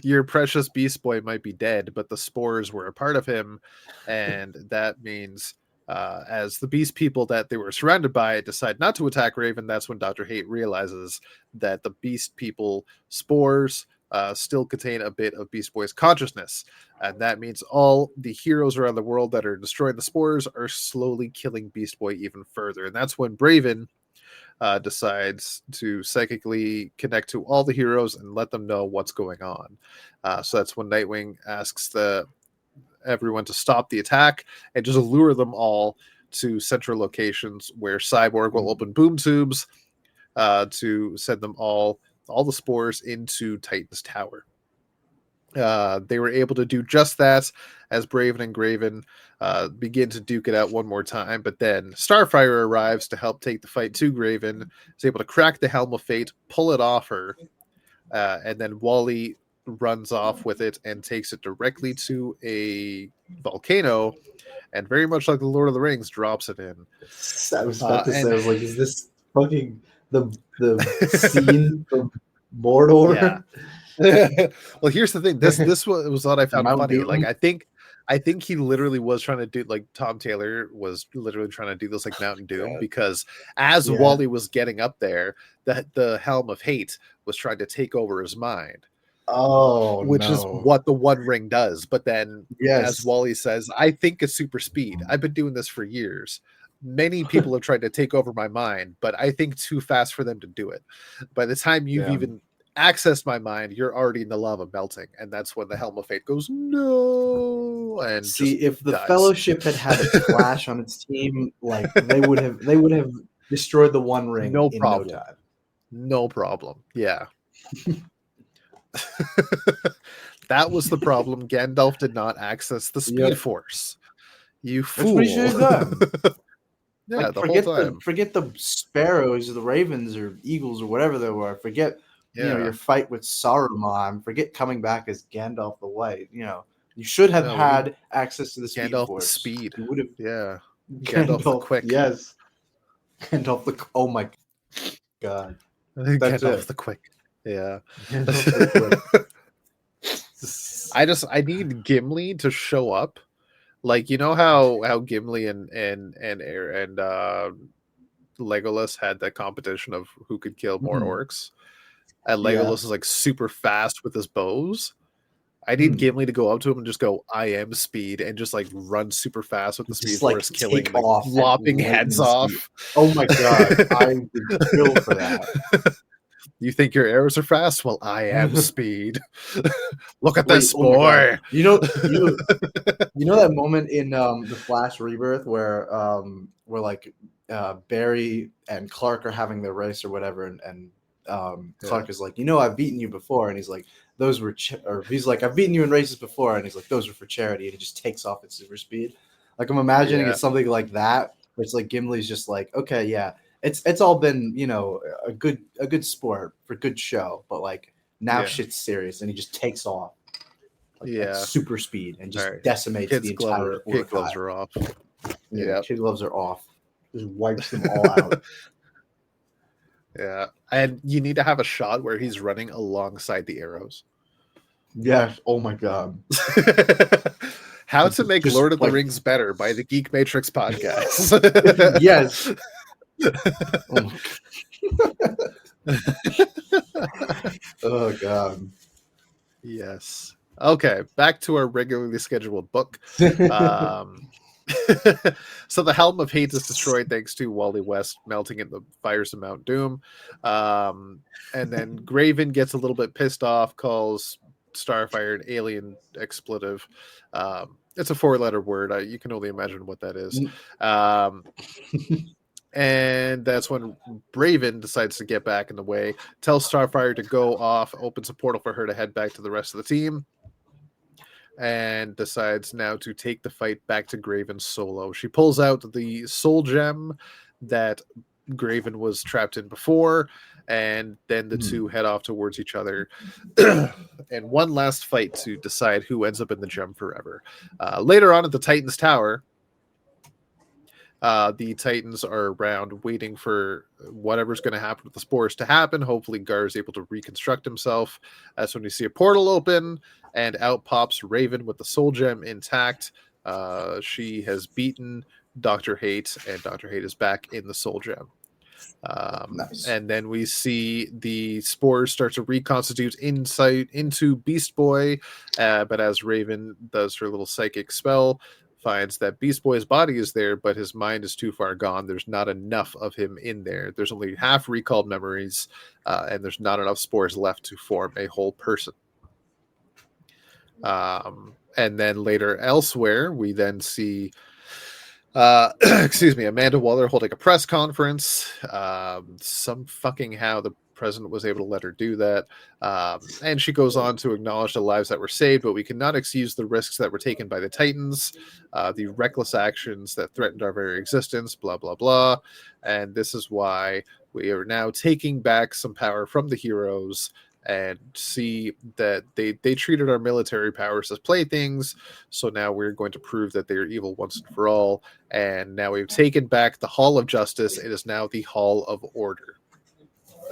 your precious beast boy might be dead, but the spores were a part of him, and that means as the beast people that they were surrounded by decide not to attack Raven, that's when Dr. Hate realizes that the beast people spores still contain a bit of Beast Boy's consciousness, and that means all the heroes around the world that are destroying the spores are slowly killing Beast Boy even further, and that's when Braven decides to psychically connect to all the heroes and let them know what's going on. So that's when Nightwing asks everyone to stop the attack and just lure them all to central locations where Cyborg will open boom tubes to send them all the spores into Titan's Tower. They were able to do just that as Braven and Graven begin to duke it out one more time, but then Starfire arrives to help take the fight to Graven, is able to crack the Helm of Fate, pull it off her, and then Wally runs off with it and takes it directly to a volcano, and very much like the Lord of the Rings, drops it in. I was about to say, I was like, is this fucking the scene from Mordor? Yeah. Well, here's the thing. This was what I found funny. Doom? Like, I think he literally was trying to do, like, Tom Taylor was literally trying to do this like Mountain Doom, because as Wally was getting up there, the Helm of Hate was trying to take over his mind. Which is what the One Ring does. But then, as Wally says, I think it's super speed. I've been doing this for years. Many people have tried to take over my mind, but I think too fast for them to do it. By the time you've even accessed my mind, you're already in the lava melting, and that's when the Helm of Fate goes no. And see, if the Fellowship had a Flash on its team, like they would have destroyed the One Ring. No in problem. No time. No problem. Yeah. That was the problem. Gandalf did not access the Speed Force. You fool. That's what he should have done. Yeah, like, the whole time. Forget the sparrows or the ravens or eagles or whatever they were. Forget your fight with Saruman. Forget coming back as Gandalf the White. You should have had access to the Speed Gandalf Force. the Speed. You would have. Yeah. Gandalf the Quick. Yes. Gandalf the. Oh my God. Gandalf the Quick. Yeah. Gandalf the Quick. I need Gimli to show up. Like, you know how Gimli and Legolas had that competition of who could kill more orcs. and Legolas is like super fast with his bows. I need Gimli to go up to him and just go, "I am speed," and just like run super fast with the Speed Force, killing, like, lopping heads off. Oh my god, I would kill for that. You think your arrows are fast? Well, I am speed. Look at this Oh my boy. God. You know that moment in the Flash Rebirth where like Barry and Clark are having their race or whatever, and Clark is like, I've beaten you before, and he's like, those were he's like, I've beaten you in races before, and he's like, those were for charity, and he just takes off at super speed. Like, I'm imagining it's something like that, where it's like Gimli's just like, okay, yeah, it's all been a good sport for good show, but like now shit's serious, and he just takes off at super speed and just decimates the entire kid gloves are off. Kid gloves are off. Just wipes them all out. Yeah, and you need to have a shot where he's running alongside the arrows. Yes. Oh my god. How to make Lord of the Rings better by the Geek Matrix podcast. Yes. Oh god. Yes. Okay, back to our regularly scheduled book. So the Helm of Hate is destroyed thanks to Wally West melting in the fires of Mount Doom. And then Graven gets a little bit pissed off, calls Starfire an alien expletive. It's a 4-letter word. You can only imagine what that is. And that's when Raven decides to get back in the way, tells Starfire to go off, opens a portal for her to head back to the rest of the team, and decides now to take the fight back to Graven solo. She pulls out the soul gem that Graven was trapped in before, and then the two head off towards each other. And one last fight to decide who ends up in the gem forever. Later on at the Titans Tower, the Titans are around waiting for whatever's going to happen with the spores to happen. Hopefully Gar is able to reconstruct himself. That's when you see a portal open, and out pops Raven with the soul gem intact. She has beaten Dr. Hate, and Dr. Hate is back in the soul gem. Nice. And then we see the spores start to reconstitute into Beast Boy, but as Raven does her little psychic spell, finds that Beast Boy's body is there, but his mind is too far gone. There's not enough of him in there. There's only half recalled memories, and there's not enough spores left to form a whole person. And then later elsewhere, we then see Amanda Waller holding a press conference. Some fucking how the president was able to let her do that. And she goes on to acknowledge the lives that were saved, but we cannot excuse the risks that were taken by the Titans, the reckless actions that threatened our very existence, blah, blah, blah. And this is why we are now taking back some power from the heroes and see that they treated our military powers as playthings. So now we're going to prove that they are evil once and for all. And now we've taken back the Hall of Justice. It is now the Hall of Order.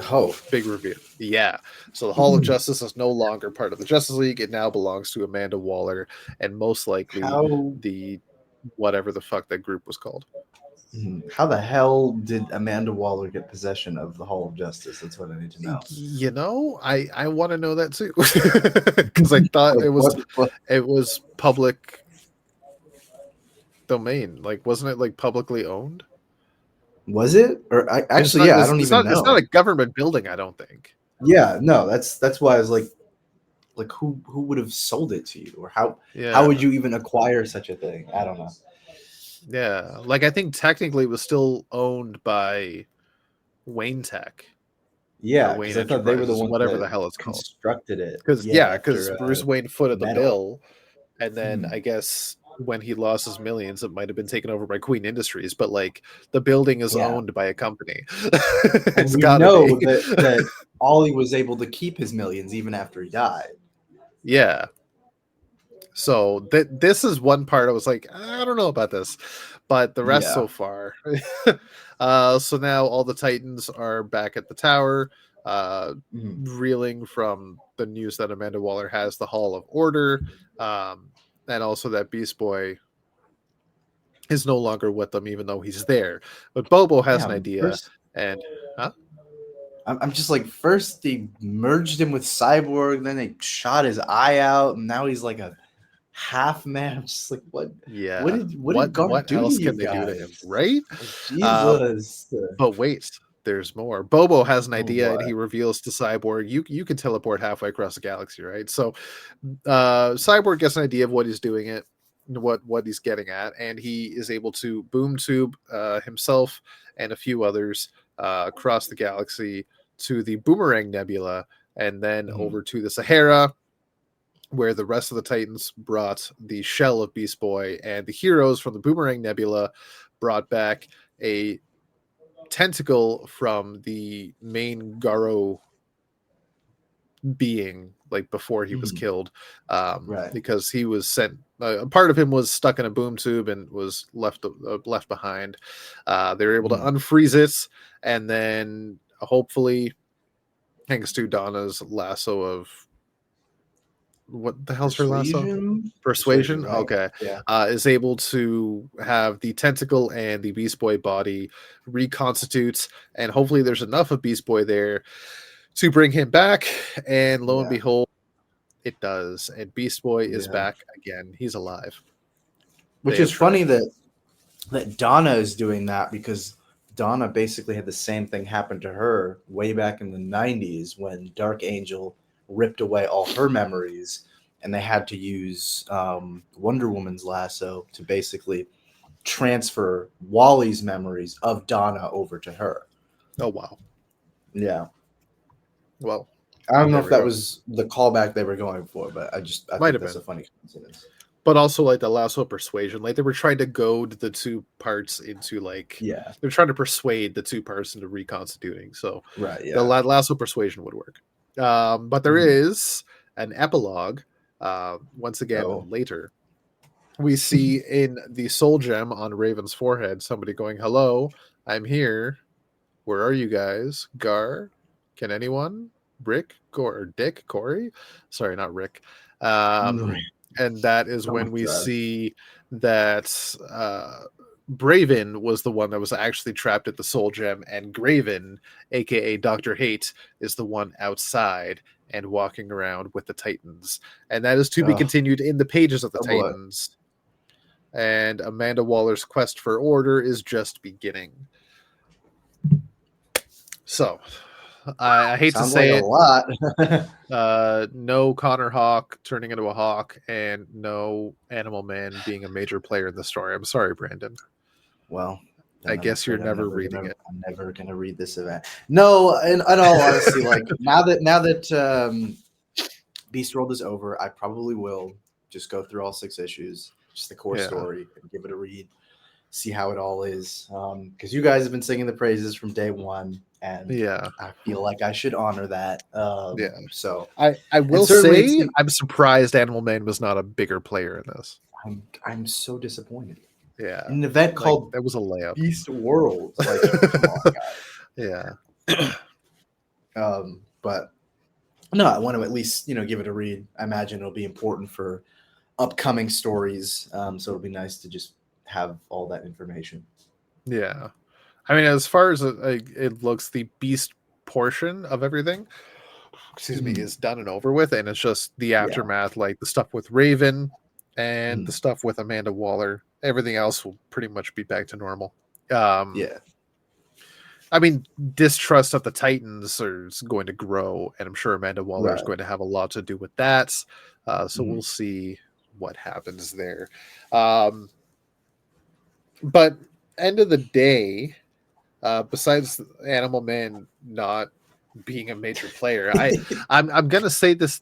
Oh, big reveal. Yeah. So the Hall of Justice is no longer part of the Justice League. It now belongs to Amanda Waller and most likely the whatever the fuck that group was called. How the hell did Amanda Waller get possession of the Hall of Justice? That's what I need to know. I want to know that too. Because I thought it was public domain. Like, wasn't it like publicly owned? Was it? Or I don't even know. It's not a government building, I don't think. Yeah, no, that's why I was like who would have sold it to you, or how would you even acquire such a thing? I don't know. Yeah, like I think technically it was still owned by Wayne Tech. Yeah, because I thought they were the ones whatever the hell it's called constructed it. Because Bruce Wayne footed the bill, and then I guess when he lost his millions, it might have been taken over by Queen Industries. But like the building is owned by a company. It's got to be that Ollie was able to keep his millions even after he died. Yeah. So this is one part I was like, I don't know about this, but the rest so far. So now all the Titans are back at the tower, reeling from the news that Amanda Waller has the Hall of Order, and also that Beast Boy is no longer with them, even though he's there. But Bobo has an idea, I'm just like, first they merged him with Cyborg, then they shot his eye out, and now he's like a half man. I'm just like, what? Yeah. What did Garth do else to you can they do to him, guys? right? Jesus. But wait, there's more. Bobo has an Oh, idea, and what? he reveals to Cyborg, you can teleport halfway across the galaxy, right? So, Cyborg gets an idea of what he's doing it, what he's getting at, and he is able to boom tube himself and a few others across the galaxy to the Boomerang Nebula, and then over to the Sahara, where the rest of the Titans brought the shell of Beast Boy, and the heroes from the Boomerang Nebula brought back a tentacle from the main Garo being, like before he was killed, Right. because he was sent. A part of him was stuck in a boom tube and was left behind. They were able to unfreeze it, and then hopefully, thanks to Donna's lasso of what the hell's her lasso? Persuasion. Right? Okay. Yeah. Is able to have the tentacle and the Beast Boy body reconstitute, and hopefully there's enough of Beast Boy there to bring him back. And lo and behold, it does. And Beast Boy is back again. He's alive. Which is funny that Donna is doing that, because Donna basically had the same thing happen to her way back in the 90s when Dark Angel ripped away all her memories, and they had to use Wonder Woman's lasso to basically transfer Wally's memories of Donna over to her. Oh, wow. Yeah. Well, I don't know if that was the callback they were going for, but I think that's a funny coincidence. But also, like, the lasso of persuasion, like they were trying to goad the two parts into, like, they're trying to persuade the two parts into reconstituting. So the lasso of persuasion would work. But there is an epilogue. Once again, later, we see in the soul gem on Raven's forehead somebody going, "Hello, I'm here. Where are you guys? Gar, can anyone? Rick, Dick, Corey? Sorry, not Rick." And that is when we see that Braven was the one that was actually trapped at the soul gem, and Graven, aka Dr. Hate, is the one outside and walking around with the Titans. And that is to be continued in the pages of the Titans. And Amanda Waller's quest for order is just beginning. So, I hate to say it. A lot. No Connor Hawk turning into a hawk, and no Animal Man being a major player in the story. I'm sorry, Brandon. Well, I guess you're never reading it. I'm never gonna read this event. No, in all honesty, like now that Beast World is over, I probably will just go through all 6 issues, just the core story, and give it a read, see how it all is. Because you guys have been singing the praises from day one, and I feel like I should honor that. So I will say I'm surprised Animal Man was not a bigger player in this. I'm so disappointed. Yeah, an event called that was a layup. Beast World. Like, come on, guys. But no, I want to at least give it a read. I imagine it'll be important for upcoming stories. So it'll be nice to just have all that information. Yeah, I mean, as far as it looks, the Beast portion of everything, is done and over with, and it's just the aftermath, like the stuff with Raven and the stuff with Amanda Waller. Everything else will pretty much be back to normal. I mean, distrust of the Titans is going to grow, and I'm sure Amanda Waller is going to have a lot to do with that. So we'll see what happens there. But end of the day, besides Animal Man not being a major player, I'm gonna say this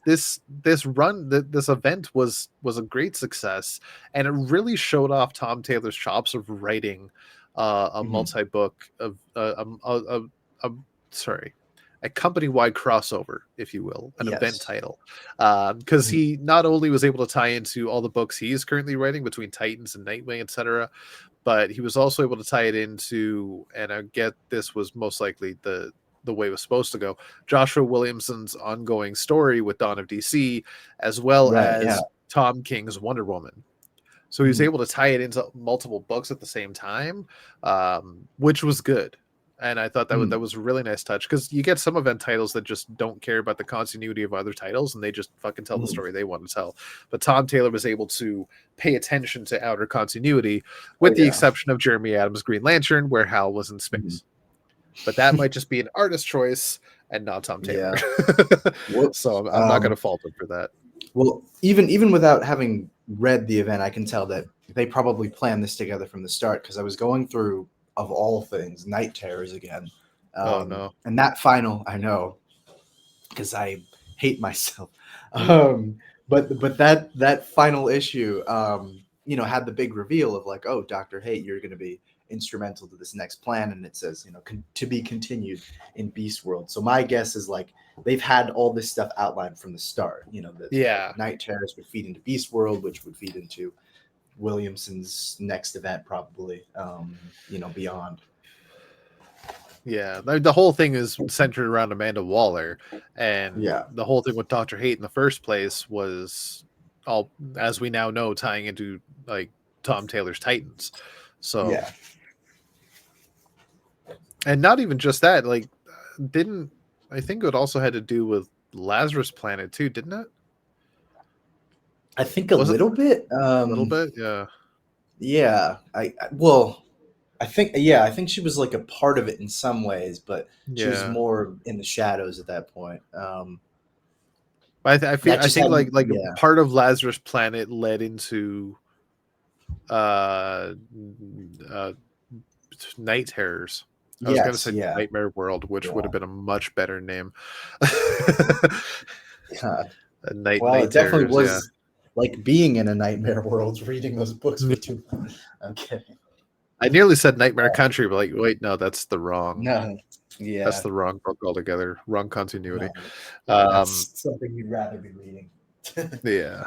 event was a great success, and it really showed off Tom Taylor's chops of writing a multi-book of a company-wide crossover, if you will, an event title, because he not only was able to tie into all the books he's currently writing between Titans and Nightwing, etc., but he was also able to tie it into, and I get this was most likely the way it was supposed to go, Joshua Williamson's ongoing story with Dawn of DC, as well as Tom King's Wonder Woman. So he was able to tie it into multiple books at the same time, which was good. And I thought that was a really nice touch, because you get some event titles that just don't care about the continuity of other titles, and they just fucking tell the story they want to tell. But Tom Taylor was able to pay attention to outer continuity, with the exception of Jeremy Adams' Green Lantern, where Hal was in space. But that might just be an artist choice and not Tom Taylor. So I'm not going to fault him for that. Well, even without having read the event, I can tell that they probably planned this together from the start, because I was going through, of all things, Night Terrors again. Oh no! And that final, I know, because I hate myself. But that final issue, had the big reveal of like, oh, Dr. Hate, you're going to be instrumental to this next plan, and it says, to be continued in Beast World. So my guess is like they've had all this stuff outlined from the start. The Night Terrors would feed into Beast World, which would feed into Williamson's next event, probably. Beyond. Yeah, the whole thing is centered around Amanda Waller, and the whole thing with Dr. Hate in the first place was all, as we now know, tying into like Tom Taylor's Titans. So, and not even just that, like, I think it also had to do with Lazarus Planet too, didn't it? I think a little bit. A little bit, yeah. Yeah, I think she was like a part of it in some ways, but she was more in the shadows at that point. I think part of Lazarus Planet led into Night Terrors. I was going to say Nightmare World, which would have been a much better name. God. Night it definitely Terrors, was like being in a nightmare world, reading those books for 2 months. Okay. I nearly said Nightmare Country, but like, wait, no, that's the wrong. No, yeah, that's the wrong book altogether. Wrong continuity. No, that's something you'd rather be reading. Yeah.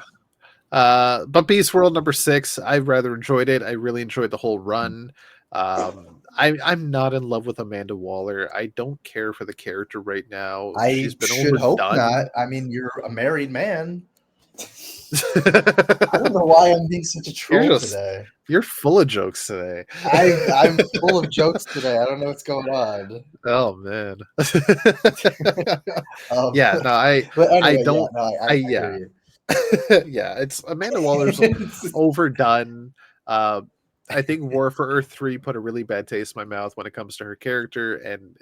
But Beast World number 6, I rather enjoyed it. I really enjoyed the whole run. I'm not in love with Amanda Waller. I don't care for the character right now. She's been overdone. Hope not. I mean, you're a married man. I don't know why I'm being such a troll today. You're full of jokes today. I'm full of jokes today. I don't know what's going on. Oh man. Yeah, it's Amanda Waller's overdone. I think War for Earth 3 put a really bad taste in my mouth when it comes to her character, and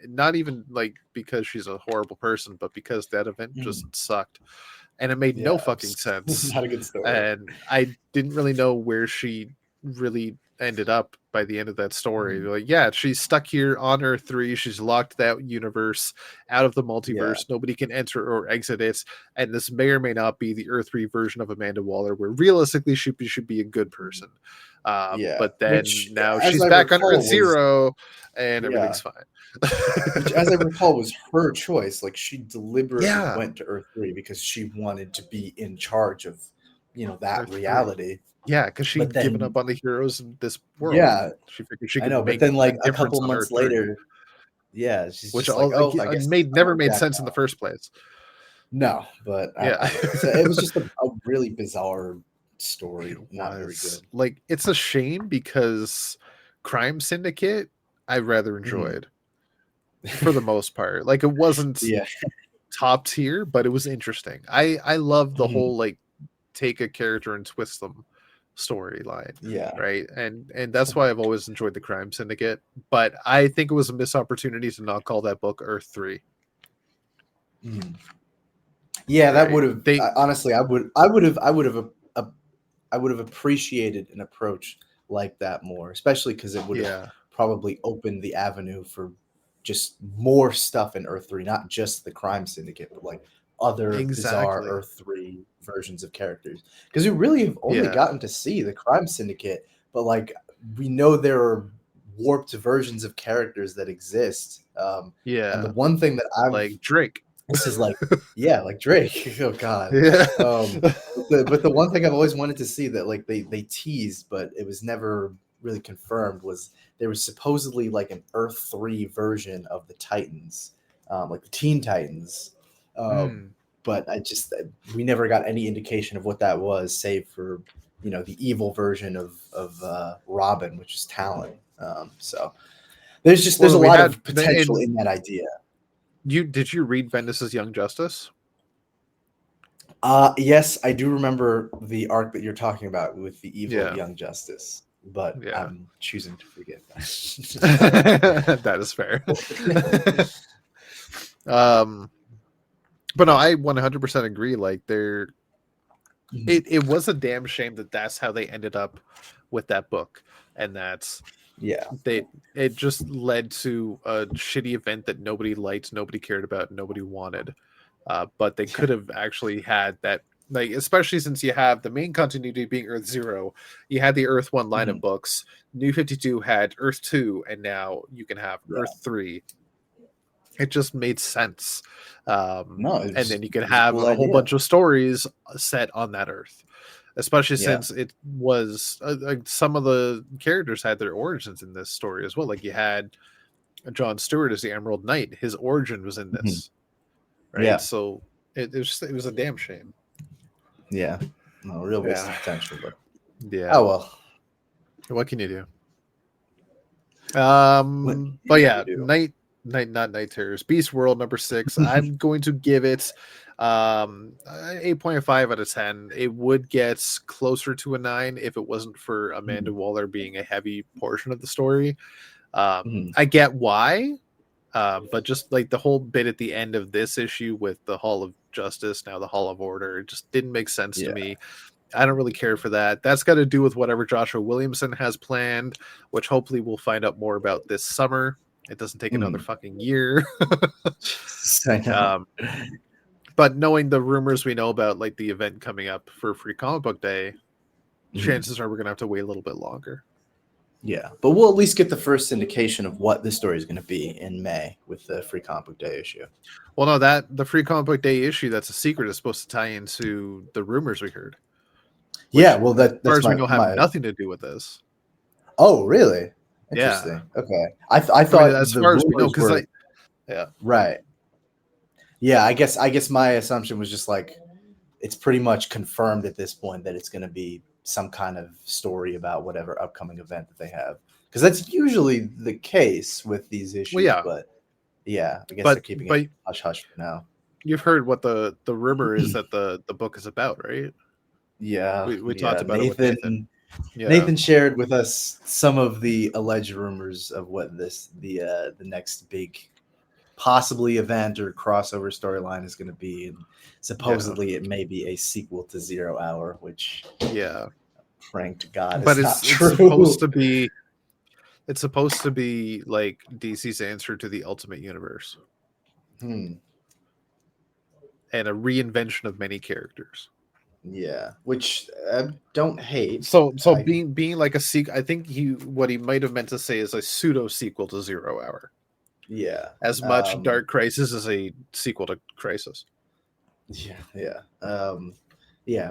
not even like because she's a horrible person, but because that event just sucked. And it made no fucking sense. Not a good story. And I didn't really know where she really ended up by the end of that story. Like, she's stuck here on Earth 3. She's locked that universe out of the multiverse. Nobody can enter or exit it. And this may or may not be the Earth 3 version of Amanda Waller, where realistically she should be a good person. But then now she's back on Earth 0 and everything's fine. Which, as I recall, was her choice. Like, she deliberately went to Earth 3 because she wanted to be in charge of, that Earth reality. 3. Yeah, because she'd given up on the heroes of this world. Yeah, she figured she could. I know, but then like a couple months later, she's which just never made sense in the first place. No, but so it was just a really bizarre story. Not very good. Like, it's a shame because Crime Syndicate I rather enjoyed. For the most part. Like, it wasn't top tier, but it was interesting. I love the whole like take a character and twist them storyline. Right. And that's why I've always enjoyed the Crime Syndicate. But I think it was a missed opportunity to not call that book Earth 3. Yeah, that would have honestly I would have appreciated an approach like that more, especially because it would have probably opened the avenue for just more stuff in Earth 3, not just the Crime Syndicate, but like other bizarre Earth 3 versions of characters. Because we really have only gotten to see the Crime Syndicate, but like we know there are warped versions of characters that exist. And the one thing that I like Drake. This is like, like Drake. Oh God. Yeah. But the one thing I've always wanted to see that like they teased, but it was never really confirmed, was there was supposedly like an Earth 3 version of the Titans, like the Teen Titans. But we never got any indication of what that was, save for, the evil version of Robin, which is Talon. So there's Well, a we lot had- of potential and- in that idea. Did you read Bendis's Young Justice? Yes, I do remember the arc that you're talking about with the evil Yeah. Young Justice, but Yeah. I'm choosing to forget that. That is fair. But no, I 100% agree. Like it was a damn shame that that's how they ended up with that book, and that's Yeah. it just led to a shitty event that nobody liked, nobody cared about, nobody wanted. But they could have actually had that, like, especially since you have the main continuity being Earth Zero, you had the Earth One line of books. New 52 had Earth 2, and now you can have Earth 3. It just made sense. And then you could have cool a whole idea. bunch of stories set on that Earth, especially Yeah. since it was like some of the characters had their origins in this story as well. Like you had Jon Stewart as the Emerald Knight. His origin was in this, right? Yeah. So it was a damn shame. Yeah. No, real waste Yeah. of potential, but Yeah. oh well. What can you do? What But can yeah, you do? not Night Terrors. Beast World number 6. I'm going to give it 8.5 out of 10. It would get closer to a 9 if it wasn't for Amanda Waller being a heavy portion of the story. I get why, but just like the whole bit at the end of this issue with the Hall of Justice, now the Hall of Order, it just didn't make sense to me. I don't really care for that. That's got to do with whatever Joshua Williamson has planned, which hopefully we'll find out more about this summer. It doesn't take another fucking year. I know. But knowing the rumors we know about, like the event coming up for Free Comic Book Day, chances are we're going to have to wait a little bit longer. Yeah, but we'll at least get the first indication of what this story is going to be in May with the Free Comic Book Day issue. Well, no, the Free Comic Book Day issue, that's a secret, is supposed to tie into the rumors we heard. Yeah, well, as far as we know, have nothing to do with this. Oh, really? Yeah. Interesting. Okay. I thought as far as we know, because yeah, right. Yeah, I guess my assumption was just like it's pretty much confirmed at this point that it's going to be some kind of story about whatever upcoming event that they have, because that's usually the case with these issues. Well, yeah. But yeah, I guess they're keeping it hush hush for now. You've heard what the rumor is that the book is about, right? Yeah, we talked about it with Nathan. Yeah. Nathan shared with us some of the alleged rumors of what the next big possibly event or crossover storyline is going to be, and supposedly it may be a sequel to 0 Hour, which prank to God, but is it's true. It's supposed to be like DC's answer to the Ultimate Universe, and a reinvention of many characters. Yeah, which I don't hate. So being like a sequel, I think what he might have meant to say is a pseudo sequel to 0 Hour. Yeah, as much Dark Crisis as a sequel to Crisis. Yeah.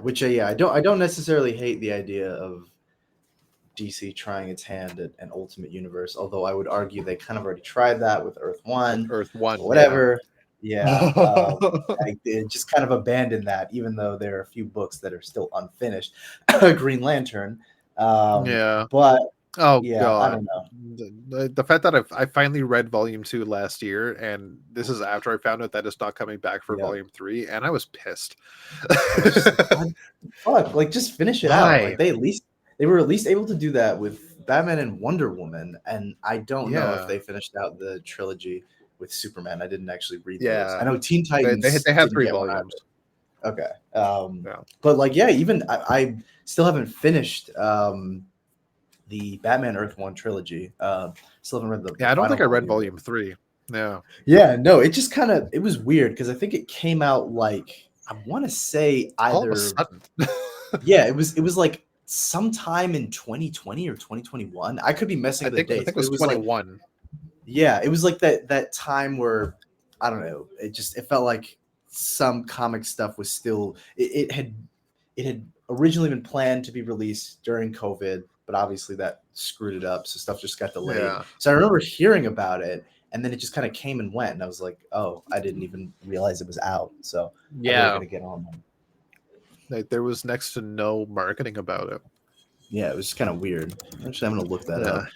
Which I don't necessarily hate the idea of DC trying its hand at an Ultimate Universe, although I would argue they kind of already tried that with Earth One, whatever. They just kind of abandoned that, even though there are a few books that are still unfinished. Green Lantern, but God, I don't know. The fact that I finally read Volume 2 last year, and this is after I found out that it's not coming back for Volume 3, and I was pissed. Fuck, like just finish it out. Like they were at least able to do that with Batman and Wonder Woman, and I don't know if they finished out the trilogy with Superman. I didn't actually read those. I know Teen Titans. They had 3 volumes. Okay. But like, even I still haven't finished the Batman Earth 1 trilogy. Still haven't read the. I don't think I read Volume 3. No. Yeah, no, it just kind of, it was weird because I think it came out like, I want to say either. All of a sudden. Yeah, it was like sometime in 2020 or 2021. I could be messing with the dates. I think it was 21. Like, yeah, it was like that time where, I don't know, it felt like some comic stuff was still, it had originally been planned to be released during COVID, but obviously that screwed it up, so stuff just got delayed. Yeah. So I remember hearing about it, and then it just kind of came and went, and I was like, oh, I didn't even realize it was out. So I'm gonna get on that. Like there was next to no marketing about it. Yeah, it was just kind of weird. Actually, I'm gonna look that up.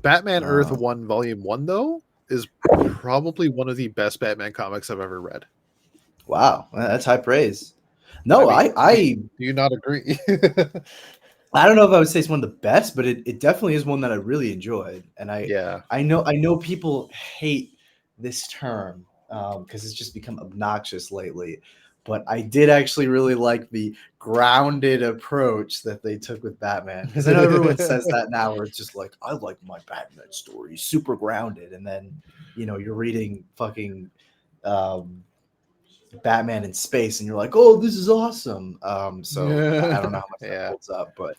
Batman Earth 1 Volume 1, though, is probably one of the best Batman comics I've ever read. Wow, that's high praise. No, do you not agree? I don't know if I would say it's one of the best, but it definitely is one that I really enjoyed. And I know people hate this term because it's just become obnoxious lately. But I did actually really like the grounded approach that they took with Batman. Because I know everyone says that now, where it's just like, I like my Batman story, super grounded. And then, you're reading fucking Batman in space, and you're like, oh, this is awesome. So I don't know how much that holds up, but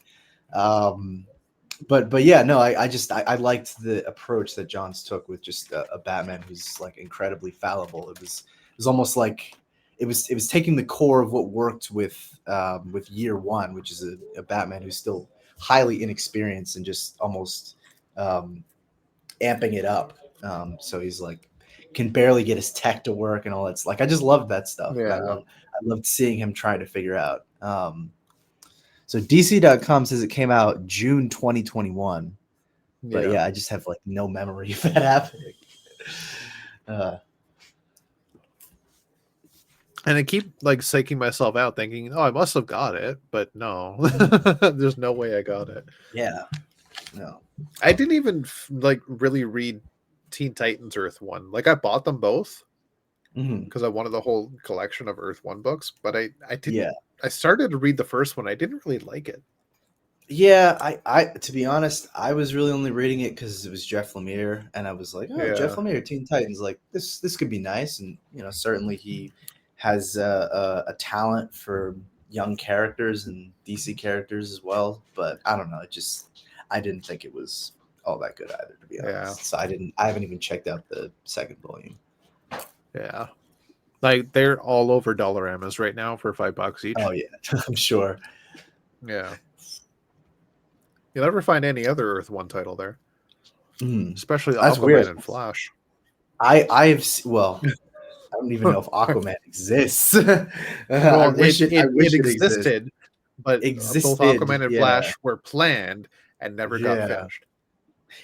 yeah, no, I liked the approach that Johns took with just a Batman who's like incredibly fallible. It was almost like it was taking the core of what worked with Year One, which is a Batman who's still highly inexperienced and just almost amping it up. So he's like can barely get his tech to work and all that. Like I just loved that stuff. Yeah. I loved seeing him trying to figure out. So DC.com says it came out June 2021. But yeah, I just have like no memory of that happening. And I keep like psyching myself out thinking, oh, I must have got it. But no, there's no way I got it. Yeah. No. I didn't even like really read Teen Titans Earth 1. Like I bought them both because I wanted the whole collection of Earth 1 books, but I didn't. Yeah. I started to read the first one. I didn't really like it. Yeah, I to be honest, I was really only reading it because it was Jeff Lemire, and I was like, Jeff Lemire, Teen Titans, like this could be nice, and certainly he has a talent for young characters and DC characters as well. But I don't know, I didn't think it was all that good either, to be honest. So I haven't even checked out the second volume. Yeah. Like they're all over Dollaramas right now for $5 each. Oh yeah, I'm sure. Yeah. You'll never find any other Earth 1 title there. Especially Aquaman and Flash. I don't even know if Aquaman exists. Well, it existed, but both Aquaman and Flash were planned and never got finished.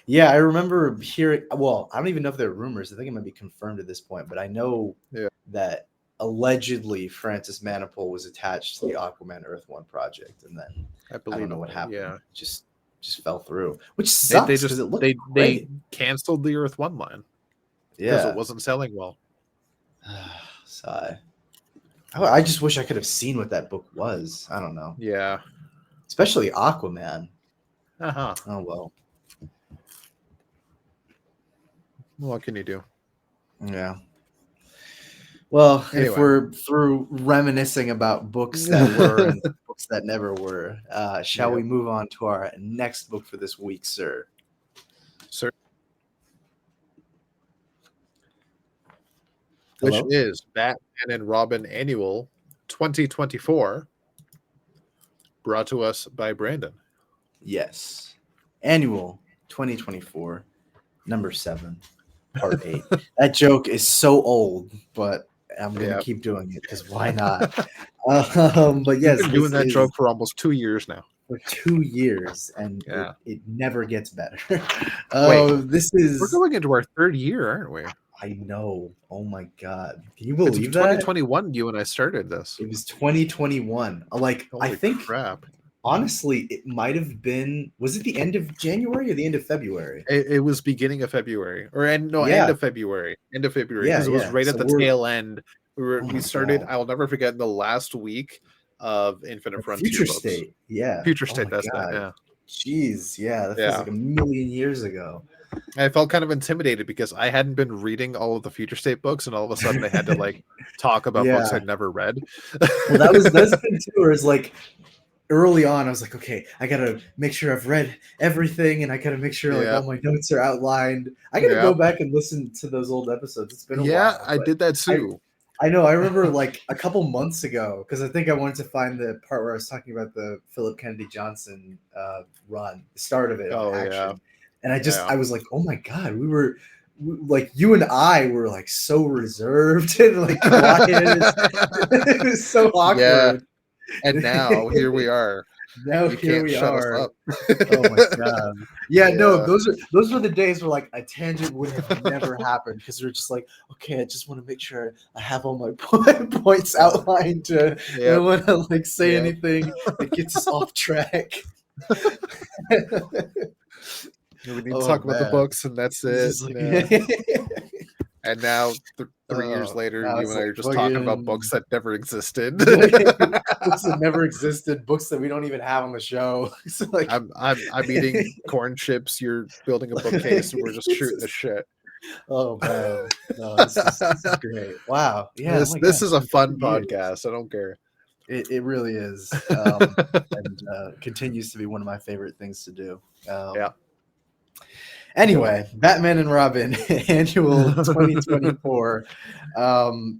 Yeah, I remember hearing. Well, I don't even know if they're rumors. I think it might be confirmed at this point, but I know that allegedly Francis Manapul was attached to the Aquaman Earth 1 project, and then I don't know what happened. Yeah, just fell through, which sucks. They canceled the Earth 1 line. Yeah, because it wasn't selling well. Sigh. I just wish I could have seen what that book was. I don't know. Yeah, especially Aquaman. Oh well. What can you do? Yeah. Well, anyway. If we're through reminiscing about books that were and books that never were, shall we move on to our next book for this week, sir? Sir. Which is Batman and Robin Annual 2024, brought to us by Brandon. Yes. Annual 2024, number 7. Part 8. That joke is so old, but I'm gonna keep doing it because why not? But yes, been doing that joke for almost 2 years now. For 2 years, and it never gets better. We're we're going into our 3rd year, aren't we? I know. Oh my god, can you believe it's 2021? You and I started this. It was 2021. Like holy I think. Crap. Honestly, it might have been. Was it the end of January or the end of February? It was beginning of February, end of February. End of February, because it was right at the tail end. We started. God. I'll never forget the last week of Infinite Frontier. Future State, Future State. That's that. Yeah. Jeez, that feels like a million years ago. I felt kind of intimidated because I hadn't been reading all of the Future State books, and all of a sudden I had to like talk about books I'd never read. Well, that's the thing too. Where it's like. Early on, I was like, okay, I gotta make sure I've read everything, and I gotta make sure like all my notes are outlined. I gotta go back and listen to those old episodes. It's been a while. Yeah, I did that too. I know. I remember like a couple months ago, because I think I wanted to find the part where I was talking about the Philip Kennedy Johnson run, the start of it, action. And I was like, oh my god, we were. Like you and I were like so reserved and like quiet. It was so awkward. Yeah. And now here we are. Now You here can't we shut are. us up. Oh my god. Yeah, no, Yeah. those were the days where like a tangent would have never happened because we're just like, okay, I just want to make sure I have all my points outlined. I don't want to like say Yep. anything that gets us off track. We need to Oh, talk about the man. books, and that's It's it. just like- And now, 3 years later, now you it's and I like are just talking about fucking- books that never existed. books that never existed, books that we don't even have on the show. It's like I'm eating corn chips. You're building a bookcase, and we're just shooting the shit. oh man, no, this is great. Wow, yeah, this oh my this God, is a fun 2 years. podcast. I don't care. It really is, and continues to be one of my favorite things to do. Yeah. Anyway, Batman and Robin Annual 2024,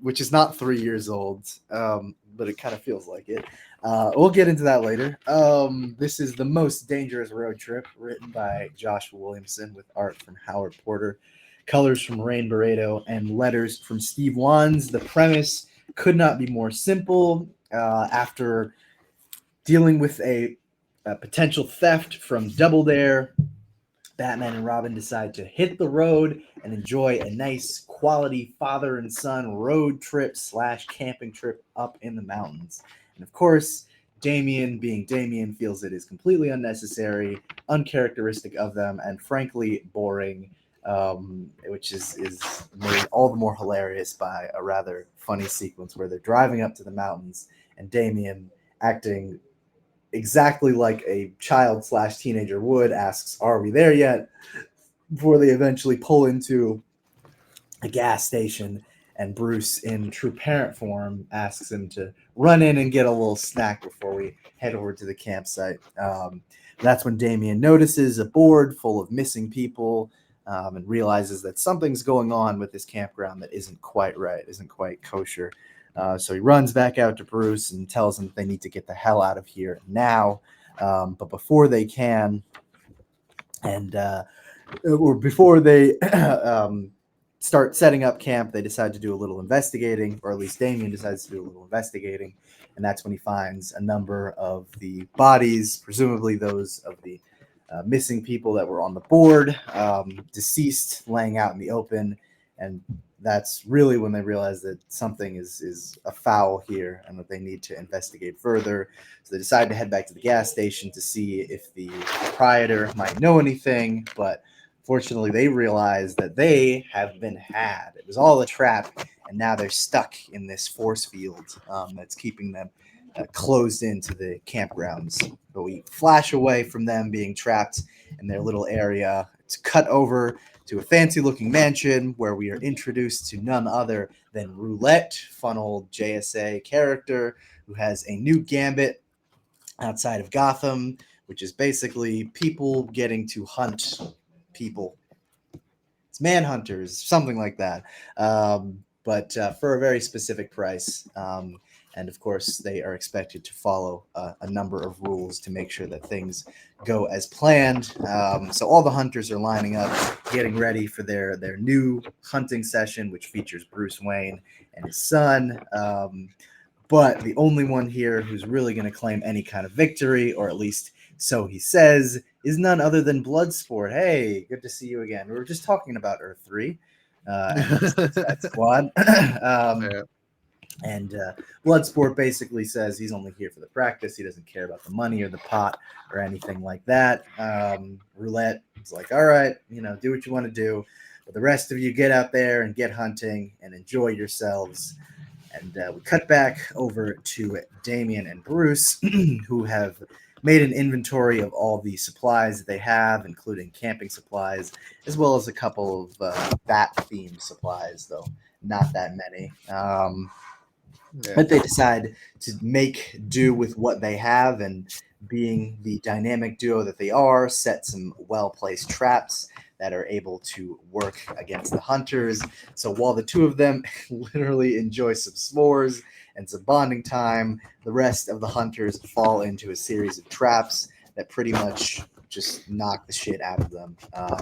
which is not 3 years old, but it kind of feels like it. We'll get into that later. This is The Most Dangerous Road Trip, written by Joshua Williamson with art from Howard Porter, colors from Rain Barreto, and letters from Steve Wands. The premise could not be more simple. After dealing with a potential theft from Double Dare, Batman and Robin decide to hit the road and enjoy a nice quality father and son road trip / camping trip up in the mountains. And of course, Damien, being Damien, feels it is completely unnecessary, uncharacteristic of them, and frankly boring, which is made all the more hilarious by a rather funny sequence where they're driving up to the mountains and Damien, acting exactly like a child / teenager would, asks, "Are we there yet?" before they eventually pull into a gas station, and Bruce, in true parent form, asks him to run in and get a little snack before we head over to the campsite. That's when Damien notices a board full of missing people, and realizes that something's going on with this campground that isn't quite right, isn't quite kosher. So he runs back out to Bruce and tells him that they need to get the hell out of here now. But before they can, or before they start setting up camp, they decide to do a little investigating, or at least Damien decides to do a little investigating. And that's when he finds a number of the bodies, presumably those of the missing people that were on the board, deceased, laying out in the open. And that's really when they realize that something is afoul here and that they need to investigate further. So they decide to head back to the gas station to see if the proprietor might know anything, but fortunately they realize that they have been had. It was all a trap, and now they're stuck in this force field that's keeping them closed into the campgrounds. But we flash away from them being trapped in their little area. It's cut over to a fancy-looking mansion where we are introduced to none other than Roulette, fun old JSA character who has a new gambit outside of Gotham, which is basically people getting to hunt people. It's manhunters, something like that, but for a very specific price. And of course, they are expected to follow a number of rules to make sure that things go as planned. So all the hunters are lining up, getting ready for their new hunting session, which features Bruce Wayne and his son. But the only one here who's really going to claim any kind of victory, or at least so he says, is none other than Bloodsport. Hey, good to see you again. We were just talking about Earth 3 and that squad. And Bloodsport basically says he's only here for the practice. He doesn't care about the money or the pot or anything like that. Roulette is like, all right, do what you want to do. But the rest of you get out there and get hunting and enjoy yourselves. And we cut back over to Damien and Bruce, who have made an inventory of all the supplies that they have, including camping supplies, as well as a couple of bat-themed supplies, though not that many. But they decide to make do with what they have, and being the dynamic duo that they are, set some well-placed traps that are able to work against the hunters. So while the two of them literally enjoy some s'mores and some bonding time, the rest of the hunters fall into a series of traps that pretty much just knock the shit out of them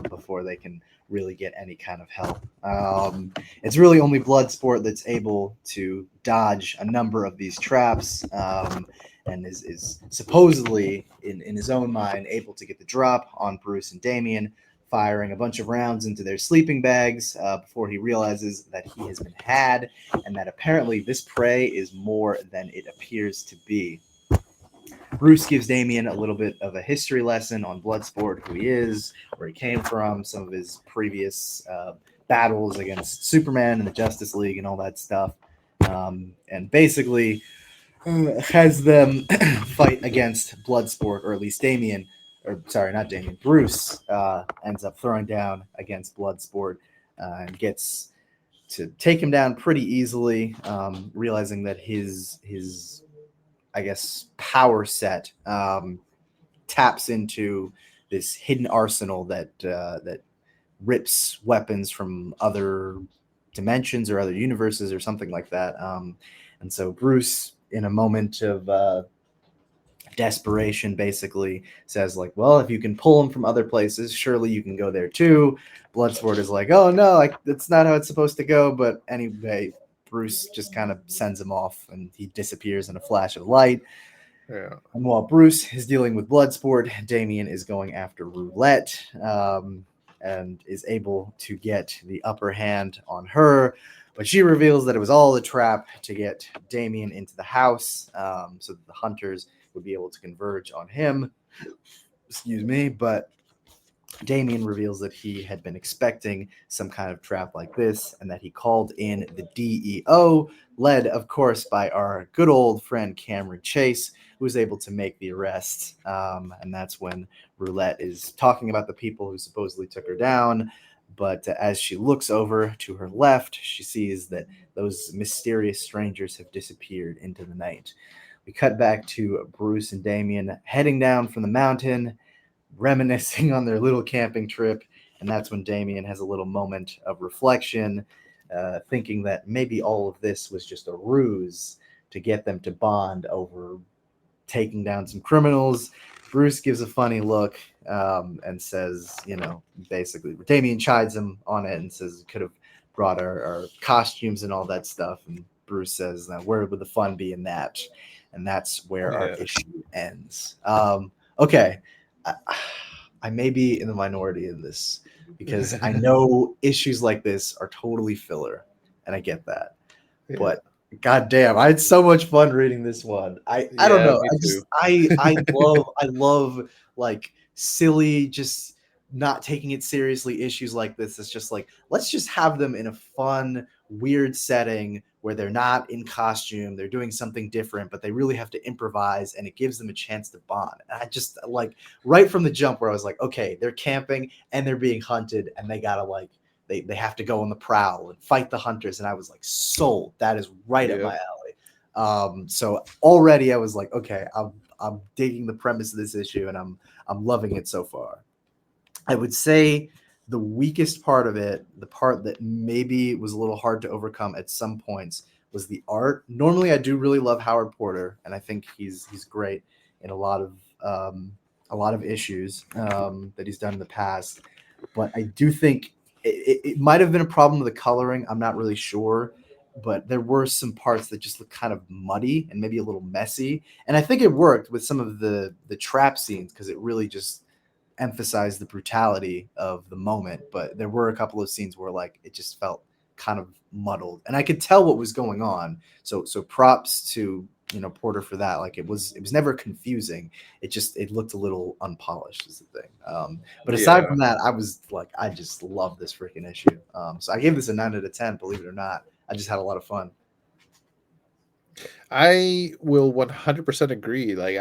before they can really get any kind of help. It's really only Bloodsport that's able to dodge a number of these traps, and is supposedly, in his own mind, able to get the drop on Bruce and Damien, firing a bunch of rounds into their sleeping bags before he realizes that he has been had, and that apparently this prey is more than it appears to be. Bruce gives Damien a little bit of a history lesson on Bloodsport, who he is, where he came from, some of his previous battles against Superman and the Justice League and all that stuff. And basically has them fight against Bloodsport, or at least Damien, or sorry, not Damien, Bruce ends up throwing down against Bloodsport and gets to take him down pretty easily, realizing that his I guess power set taps into this hidden arsenal that rips weapons from other dimensions or other universes or something like that. And so Bruce, in a moment of desperation, basically says like, well, if you can pull them from other places, surely you can go there too. Bloodsport is like, oh no, that's not how it's supposed to go. But anyway, Bruce just kind of sends him off and he disappears in a flash of light. Yeah. And while Bruce is dealing with Bloodsport, Damien is going after Roulette and is able to get the upper hand on her. But she reveals that it was all a trap to get Damien into the house so that the hunters would be able to converge on him. Excuse me. But Damien reveals that he had been expecting some kind of trap like this and that he called in the DEO, led, of course, by our good old friend Cameron Chase, who was able to make the arrest. And that's when Roulette is talking about the people who supposedly took her down. But as she looks over to her left, she sees that those mysterious strangers have disappeared into the night. We cut back to Bruce and Damien heading down from the mountain, reminiscing on their little camping trip. And that's when Damien has a little moment of reflection, thinking that maybe all of this was just a ruse to get them to bond over taking down some criminals. Bruce gives a funny look and says, basically, Damien chides him on it and says, could have brought our costumes and all that stuff. And Bruce says, now where would the fun be in that? And that's where our issue ends. Okay. I may be in the minority in this because I know issues like this are totally filler, and I get that. Yeah. But goddamn, I had so much fun reading this one. I don't know. I love like silly, just not taking it seriously issues like this. It's just like, let's just have them in a fun, weird setting where they're not in costume, they're doing something different, but they really have to improvise, and it gives them a chance to bond. And I just like right from the jump where I was like, okay, they're camping and they're being hunted, and they gotta like they have to go on the prowl and fight the hunters. And I was like, sold. That is right up my alley. So already I was like, okay, I'm digging the premise of this issue, and I'm loving it so far. I would say the weakest part of it, the part that maybe was a little hard to overcome at some points, was the art. Normally, I do really love Howard Porter, and I think he's great in a lot of issues that he's done in the past. But I do think it might have been a problem with the coloring. I'm not really sure, but there were some parts that just looked kind of muddy and maybe a little messy. And I think it worked with some of the trap scenes because it really just emphasize the brutality of the moment. But there were a couple of scenes where like it just felt kind of muddled, and I could tell what was going on. So props to Porter for that. Like it was never confusing. It looked a little unpolished is the thing. But aside from that, I was like, I just love this freaking issue. So I gave this a 9 out of 10. Believe it or not, I just had a lot of fun. I will 100% agree. Like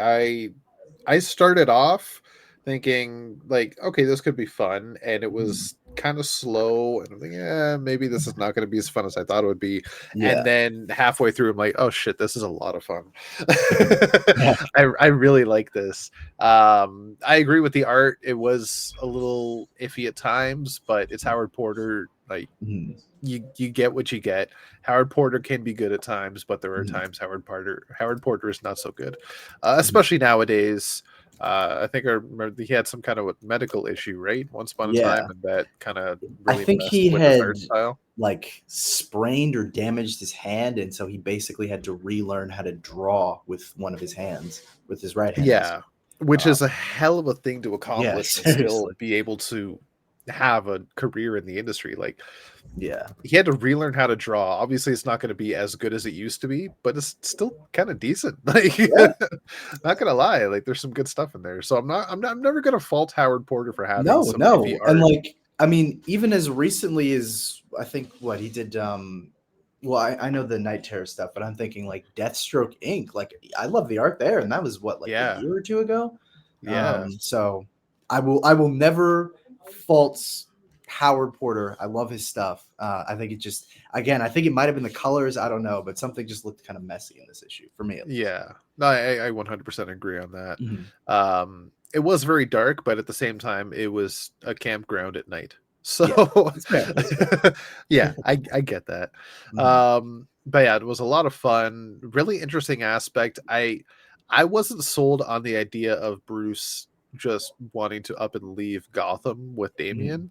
I started off thinking like, okay, this could be fun, and it was kind of slow, and I'm thinking, yeah, maybe this is not going to be as fun as I thought it would be. And then halfway through, I'm like, oh shit, this is a lot of fun. I really like this. I agree with the art. It was a little iffy at times, but it's Howard Porter. Like you get what you get. Howard Porter can be good at times, but there are times Howard Porter is not so good, especially nowadays. I think I remember he had some kind of medical issue, right? Once upon a Yeah. time, and that kind of I really think messed he with his had art style. like sprained or damaged his hand, and so he basically had to relearn how to draw with one of his hands, with his right hand. Yeah, which is a hell of a thing to accomplish and still seriously. be able to have a career in the industry. Like, Yeah. he had to relearn how to draw. Obviously, it's not going to be as good as it used to be, but it's still kind of decent. Like, Yeah. not gonna lie, like there's some good stuff in there. So I'm never gonna fault Howard Porter for having No, some no. iffy art. And like, I mean, even as recently as I think what he did, well, I know the Night Terror stuff, but I'm thinking like Deathstroke Inc. Like, I love the art there, and that was what, like Yeah. a year or two ago. Yeah. So I will never fault Howard Porter. I love his stuff. I think it just, again, I think it might have been the colors. I don't know, but something just looked kind of messy in this issue for me. Yeah. No, I 100% agree on that. Mhm. It was very dark, but at the same time, it was a campground at night. So That's fair. That's fair. yeah, I get that. Mhm. But yeah, it was a lot of fun. Really interesting aspect. I wasn't sold on the idea of Bruce just wanting to up and leave Gotham with Damian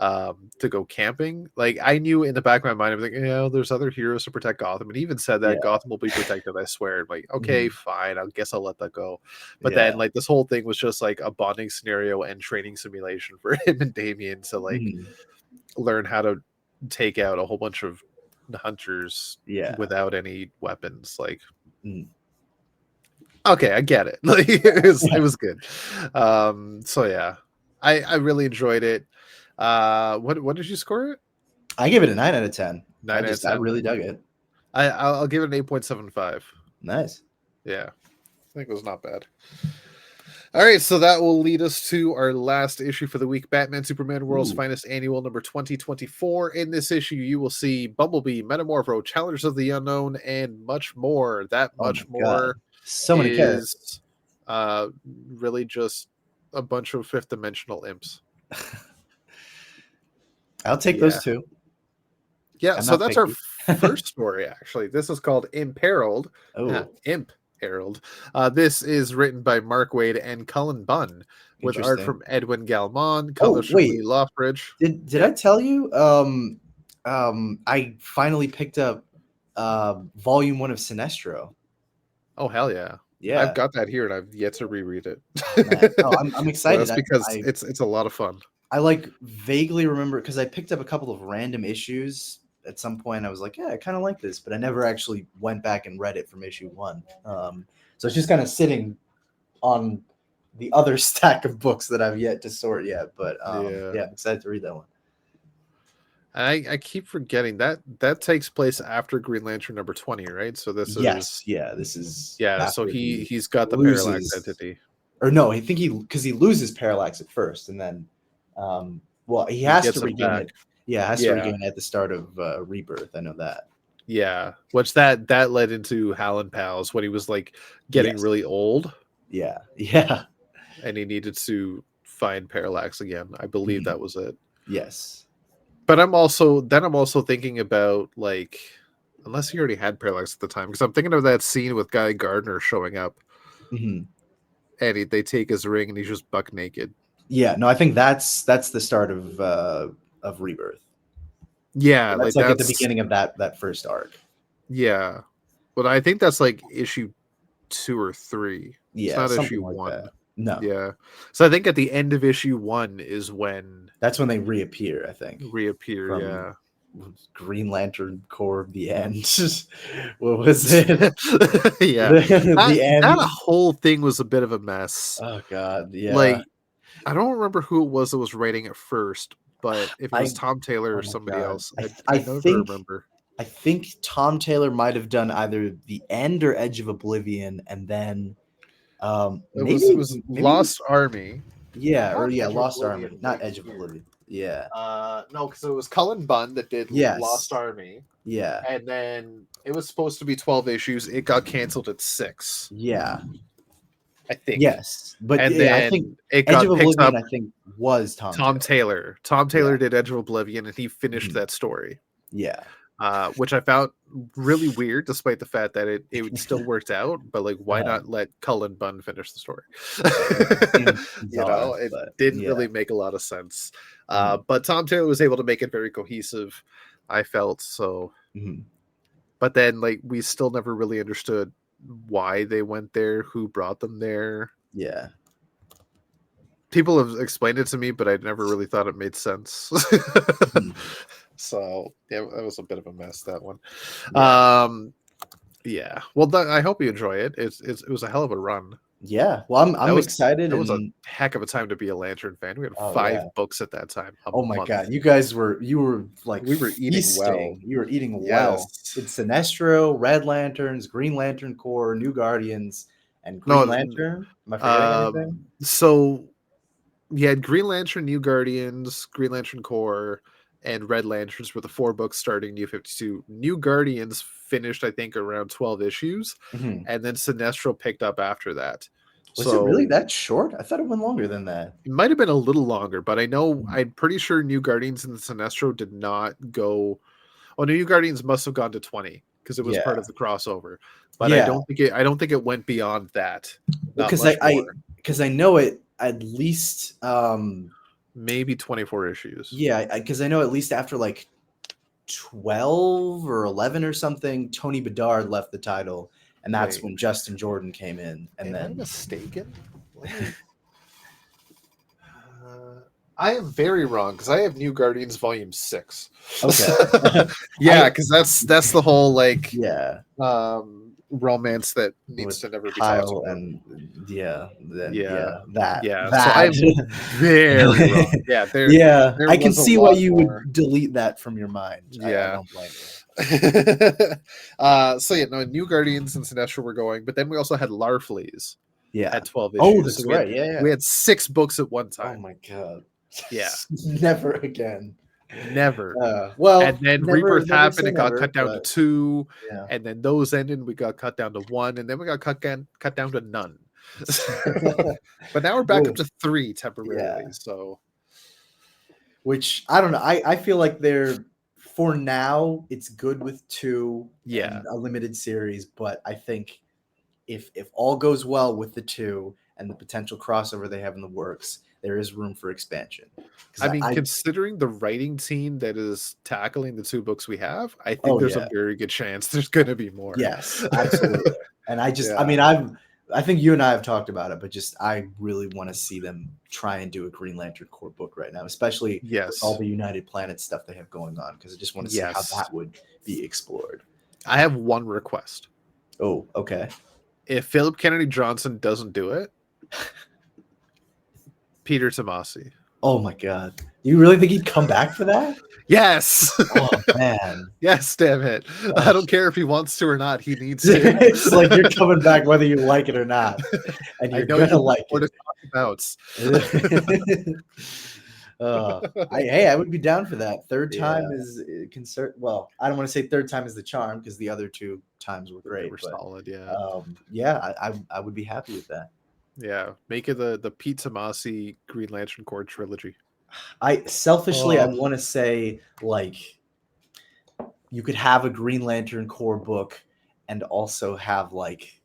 to go camping. Like, I knew in the back of my mind, I'm like, there's other heroes to protect Gotham, and he even said that Yeah. Gotham will be protected. I swear. I'm like, okay, fine, I guess I'll let that go. But Yeah. then, like, this whole thing was just like a bonding scenario and training simulation for him and Damian to like Mhm. learn how to take out a whole bunch of hunters Yeah. without any weapons. Like, Mhm. okay, I get it. Like, it was good. So yeah, I really enjoyed it. What did you score it? I give it a 9 out of 10. 9 out of 10. I really dug it. I'll give it an 8.75. Nice. Yeah, I think it was not bad. All right, so that will lead us to our last issue for the week, Batman Superman World's Ooh. Finest Annual number 2024. In this issue, you will see Bumblebee, Metamorpho, Challengers of the Unknown, and much more. That Oh much my God. more So many characters. is really just a bunch of fifth dimensional imps. I'll take those two. Yeah, I'm so not that's picky. our first story, actually. This is called Imperiled. Oh, Imp Herald. This is written by Mark Waid and Cullen Bunn, with art interesting. from Edwin Galman, Oh, colors from wait. Lee Lofbridge. Did I tell you? I finally picked up volume 1 of Sinestro. Oh, hell yeah. Yeah. I've got that here and I've yet to reread it. Oh, man. No, I'm So excited. that's because I it's a lot of fun. I like vaguely remember because I picked up a couple of random issues at some point. I was like, yeah, I kind of like this, but I never actually went back and read it from issue 1. So it's just kind of sitting on the other stack of books that I've yet to sort yet. But yeah, I'm excited to read that one. I keep forgetting that takes place after Green Lantern number 20, right? So this Yes, is this is so after he's got the loses- Parallax entity. Or no, I think because he loses Parallax at first, and then he has gets to him regain back. it. Yeah, has to regain it at the start of Rebirth. I know that. Yeah, which that led into Hal and Pals when he was like getting really old. Yeah, and he needed to find Parallax again. I believe that was it. Yes, but I'm also thinking about, like, unless he already had Parallax at the time, because I'm thinking of that scene with Guy Gardner showing up, and they take his ring and he's just buck naked. Yeah, no, I think that's the start of Rebirth. Yeah, that's like at the beginning of that first arc. Yeah, but I think that's like issue 2 or 3. Yeah, it's not issue like 1. That. No. Yeah. So I think at the end of issue 1 is when that's when they reappear. I think yeah. Green Lantern Corps of the End. What was it? Yeah. The end. That whole thing was a bit of a mess. Oh God. Yeah. Like, I don't remember who it was that was writing it first, but if it was Tom Taylor or somebody else, I don't remember. I think Tom Taylor might have done either the end or Edge of Oblivion, and then it was Lost Army. Yeah, Lost Army, not Edge of Oblivion. Yeah. No, because it was Cullen Bunn that did Lost Army. Yeah. And then it was supposed to be 12 issues. It got canceled at 6. Yeah. I think. Yes. But then I think it Edge got of picked Oblivion, up. I think, was Tom Taylor. Tom Taylor did Edge of Oblivion, and he finished that story. Yeah. which I found really weird, despite the fact that it still worked out. But like, why not let Cullen Bunn finish the story? Bizarre, It but, didn't yeah. really make a lot of sense. But Tom Taylor was able to make it very cohesive, I felt so. Mhm. But then, like, we still never really understood why they went there, who brought them there. Yeah. People have explained it to me, but I never really thought it made sense. So yeah, that was a bit of a mess, that one. Yeah. Well, I hope you enjoy it. It was a hell of a run. Yeah. Well, I'm excited. It was a and heck of a time to be a Lantern fan. We had Oh, 5 yeah. books at that time. Oh my month. god, you guys were like We were eating well. feasting. You were eating well. Yes. It's Sinestro, Red Lanterns, Green Lantern Corps, New Guardians, and Green Lantern. Am I forgetting anything? So you had Green Lantern, New Guardians, Green Lantern Corps, and Red Lanterns were the 4 books starting New 52. New Guardians finished, I think, around 12 issues, Mhm. and then Sinestro picked up after that. Was it really that short? I thought it went longer than that. It might have been a little longer, but I'm pretty sure New Guardians and Sinestro did not go. Well, New Guardians must have gone to 20 because it was part of the crossover. But I don't think it went beyond that. Because I know it at least maybe 24 issues. Yeah, because I know at least after like 12 or 11 or something, Tony Bedard left the title, and that's when Justin Jordan came in. And Am I mistaken? I am very wrong because I have New Guardians Volume 6. Okay. Yeah, because that's the whole like romance that needs to never be talked about. And that. So I'm very wrong. Yeah, I can see why you would delete that from your mind. Yeah, I don't blame you. So New Guardians and Sinestro were going, but then we also had Larfleeze. Yeah, at 12 issues. Oh, that's right. Yeah. We had 6 books at one time. Oh my god. Yeah. Never again. Never. And then Rebirth happened. It got cut down to 2, yeah. And then those ended. We got cut down to 1, and then we got cut down to none. But now we're back up to 3 temporarily. Yeah. So, which I don't know. I feel like they're for now. It's good with 2. Yeah, a limited series, but I think if all goes well with the 2 and the potential crossover they have in the works, there is room for expansion. I mean, considering the writing team that is tackling the 2 books we have, I think there's a very good chance there's going to be more. Yes, absolutely. And I think you and I have talked about it, but I really want to see them try and do a Green Lantern Corps book right now, especially with all the United Planets stuff they have going on, because I just want to see how that would be explored. I have one request. Oh, okay. If Philip Kennedy Johnson doesn't do it, Peter Tomasi. Oh my god. You really think he'd come back for that? Yes. Oh man. Yes, damn it. I don't care if he wants to or not. He needs to. It's like you're coming back whether you like it or not. And you're gonna like what it. I I would be down for that. Third time is concern. Well, I don't want to say third time is the charm, because the other 2 times were great. They were solid, I would be happy with that. Yeah, make it the Pete Tomasi Green Lantern Corps trilogy. I want to say, like, you could have a Green Lantern Corps book and also have like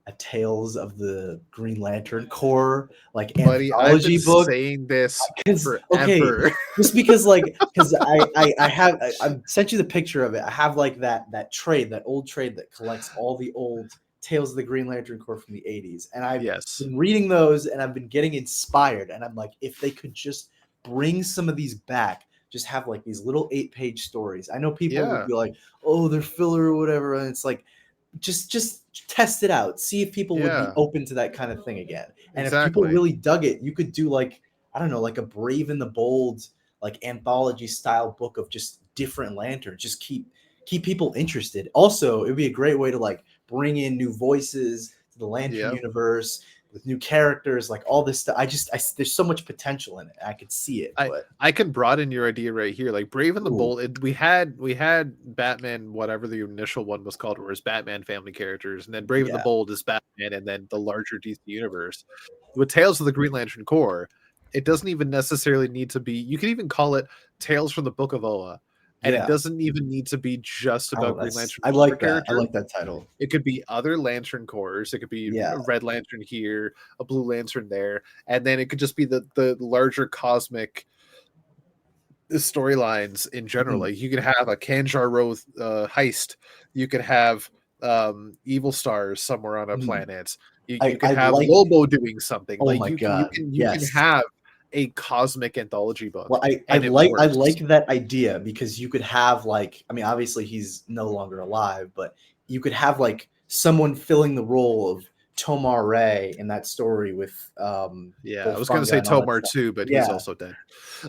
a Tales of the Green Lantern Corps like anthology book. Saying this forever. Okay, just because I sent you the picture of it. I have like that old trade that collects all the old Tales of the Green Lantern Corps from the 80s. And I've been reading those and I've been getting inspired. And I'm like, if they could just bring some of these back, just have like these little 8-page stories. I know people would be like, oh, they're filler or whatever. And it's like, just test it out. See if people would be open to that kind of thing again. And if people really dug it, you could do like, I don't know, like a Brave and the Bold, like anthology style book of just different lanterns. Just keep people interested. Also, it would be a great way to like bring in new voices to the Lantern universe with new characters, like all this stuff. There's so much potential in it. I could see it. I can broaden your idea right here. Like Brave and the Bold, we had Batman, whatever the initial one was called, where it's Batman family characters, and then Brave and the Bold is Batman, and then the larger DC universe. With Tales of the Green Lantern Corps, it doesn't even necessarily need to be. You could even call it Tales from the Book of Oa. And Yeah. it doesn't even need to be just about Green Lantern. I like that. I character. like that title. It could be other Lantern Corps. It could be Yeah. a Red Lantern here, a Blue Lantern there, and then it could just be the larger cosmic storylines in general. Mhm. Like you could have a Kanjar Row heist. You could have evil stars somewhere on a Mhm. planet. You I could have like- Lobo doing something. Oh like my you God, can yes. have a cosmic anthology book. Well, I and it like works. that idea because you could have like, I mean, obviously he's no longer alive, but you could have like someone filling the role of Tomar Ray in that story with Yeah, both I was going to fungi say and all that Tomar stuff. too, but Yeah. he's also dead.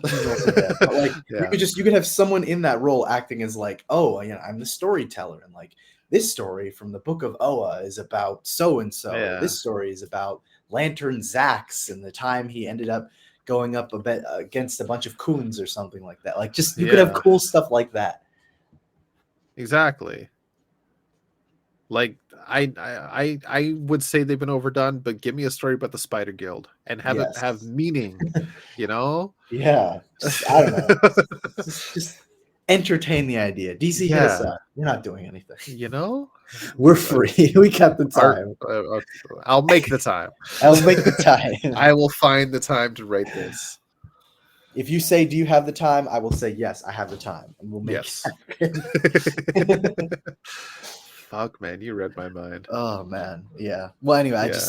He's also dead. But like Yeah. you could have someone in that role acting as like, oh, you know, I'm the storyteller, and like this story from the Book of Oa is about so and so. Yeah. This story is about Lantern Zax and the time he ended up going up a bit against a bunch of coons or something like that. Like just you could have Yeah. cool stuff like that. Exactly. Like I would say they've been overdone, but give me a story about the Spider Guild and have it Yes. have meaning, you know? Yeah. Just, I don't know. just entertain the idea. DC hit us Yeah. up. We're not doing anything. You know? We're free. We got the time. I'll make the time. I'll make the time. I will find the time to write this. If you say, "Do you have the time?" I will say, "Yes, I have the time," and we'll make Yes. it happen. Fuck, man, you read my mind. Oh man, yeah. Well, anyway, Yeah.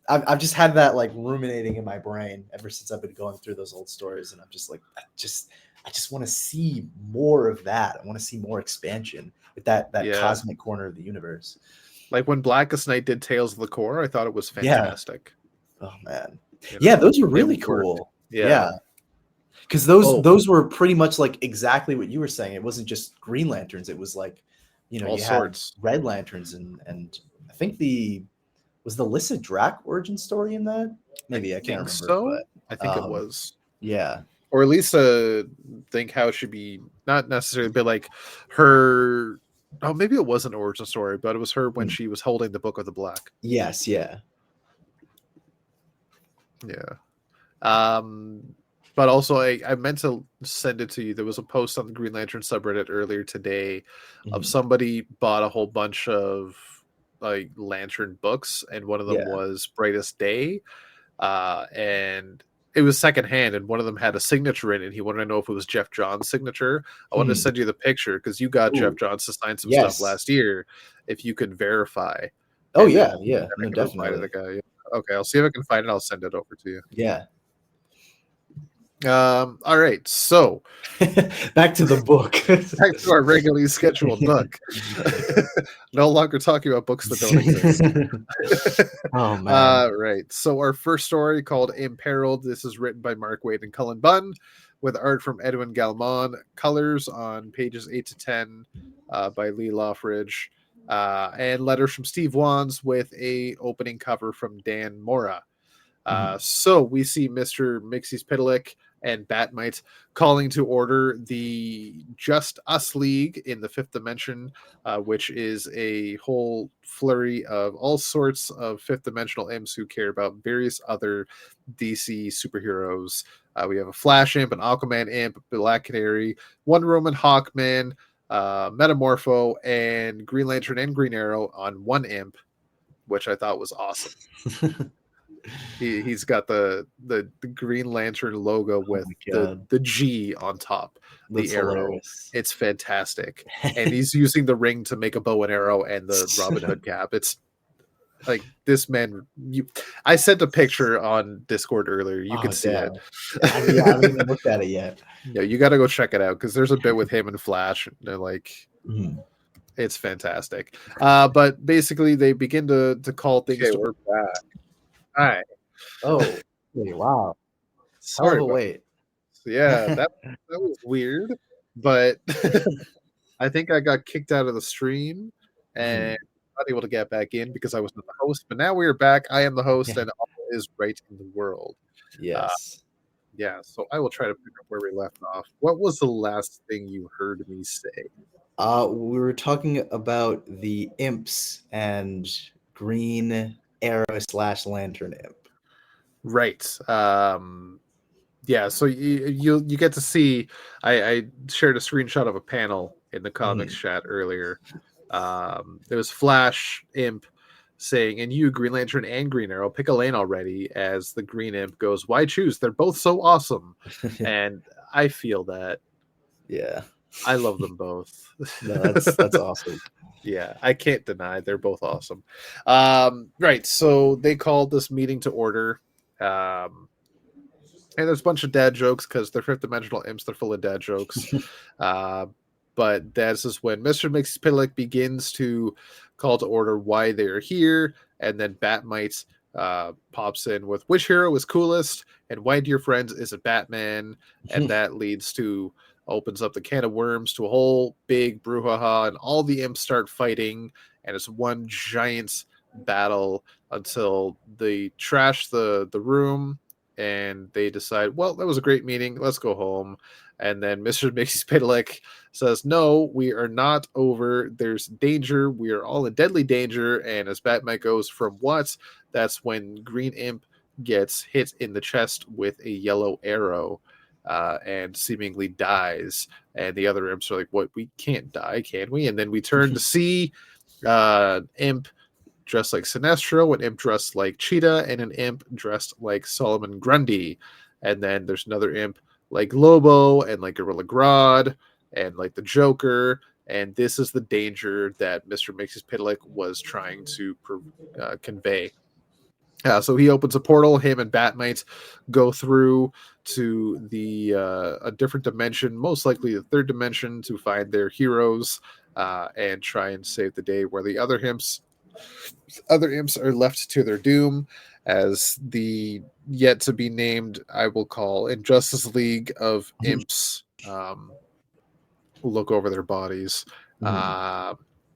I've just had that like ruminating in my brain ever since I've been going through those old stories, and I'm just like, I just want to see more of that. I want to see more expansion with that Yeah. cosmic corner of the universe. Like when Blackest Night did Tales of the Core, I thought it was Yeah. fantastic. Oh man, You yeah, know? those were really It worked. cool. Yeah. Yeah. Because those Oh. those were pretty much like exactly what you were saying. It wasn't just Green Lanterns. It was like, you know, All you sorts. had Red Lanterns and I think was the Lyssa Drac origin story in that? Maybe I can't remember. So But I think it was. yeah. Or at least think how it should be, not necessarily, but like her. Oh, maybe it was an origin story, but it was her when she was holding the Book of the Black. Yes, yeah. Yeah. But also I meant to send it to you. There was a post on the Green Lantern subreddit earlier today of somebody bought a whole bunch of like Lantern books, and one of them was Brightest Day. And it was secondhand, and one of them had a signature in it. He wanted to know if it was Jeff Johns' signature. I wanted to send you the picture because you got Jeff Johns to sign some stuff last year. If you could verify. Oh And yeah, then yeah. I No, can reply to definitely. the guy. Okay, I'll see if I can find it. I'll send it over to you. Yeah. All right, so back to the book. back to our regularly scheduled book. No longer talking about books that don't exist. Oh man. Right. So our first story called Imperiled. This is written by Mark Waid and Cullen Bunn, with art from Edwin Gallimon. Colors on pages 8 to 10 by Lee Loffridge, and letters from Steve Wands with a opening cover from Dan Mora. So we see Mr. Mixie-Spitalik and Batmite calling to order the Just Us League in the Fifth Dimension, which is a whole flurry of all sorts of fifth dimensional imps who care about various other DC superheroes. We have a Flash imp, an Aquaman imp, Black Canary, Wonder Woman, Hawkman, Metamorpho, and Green Lantern and Green Arrow on one imp, which I thought was awesome. He's got the Green Lantern logo with the G on top, That's the arrow. hilarious. It's fantastic, and he's using the ring to make a bow and arrow and the Robin Hood cap. It's like this man. I sent a picture on Discord earlier. You can see it. I haven't even looked at it yet. Yeah, you got to go check it out because there's a bit with him and Flash. And they're like. It's fantastic. But basically, they begin to call things. Okay, we're back. Hi. Oh, wow. Sorry. Wait. Yeah, that was weird, but I think I got kicked out of the stream and not able to get back in because I wasn't the host. But now we are back. I am the host, and all is right in the world. Yes. Yeah. So I will try to pick up where we left off. What was the last thing you heard me say? We were talking about the imps and Green Arrow / Lantern imp. Right. yeah, so you get to see. I shared a screenshot of a panel in the comics chat earlier. There was Flash Imp saying, "And you, Green Lantern and Green Arrow, pick a lane already." As the Green Imp goes, "Why choose? They're both so awesome." And I feel that. Yeah. I love them both. No, that's awesome. Yeah, I can't deny they're both awesome. Right, so they called this meeting to order. And there's a bunch of dad jokes because they're fifth dimensional imps. They're full of dad jokes. But this is when Mr. Mxyzptlk begins to call to order why they're here. And then Batmite pops in with which hero is coolest and why, dear friends, is it Batman? And that leads to opens up the can of worms to a whole big brouhaha, and all the imps start fighting. And it's one giant battle until they trash the room. And they decide, well, that was a great meeting. Let's go home. And then Mr. Mxyzptlk says, no, we are not over. There's danger. We are all in deadly danger. And as Batman goes, from what? That's when Green Imp gets hit in the chest with a yellow arrow and seemingly dies. And the other imps are like, what? We can't die, can we? And then we turn to see Imp dressed like Sinestro, an imp dressed like Cheetah, and an imp dressed like Solomon Grundy. And then there's another imp like Lobo and like Gorilla Grodd and like the Joker. And this is the danger that Mr. Mxyzptlk was trying to convey. So he opens a portal. Him and Batmite go through to the a different dimension, most likely the third dimension, to find their heroes and try and save the day. Where the other imps are left to their doom, as the yet to be named, I will call, Injustice League of Imps look over their bodies,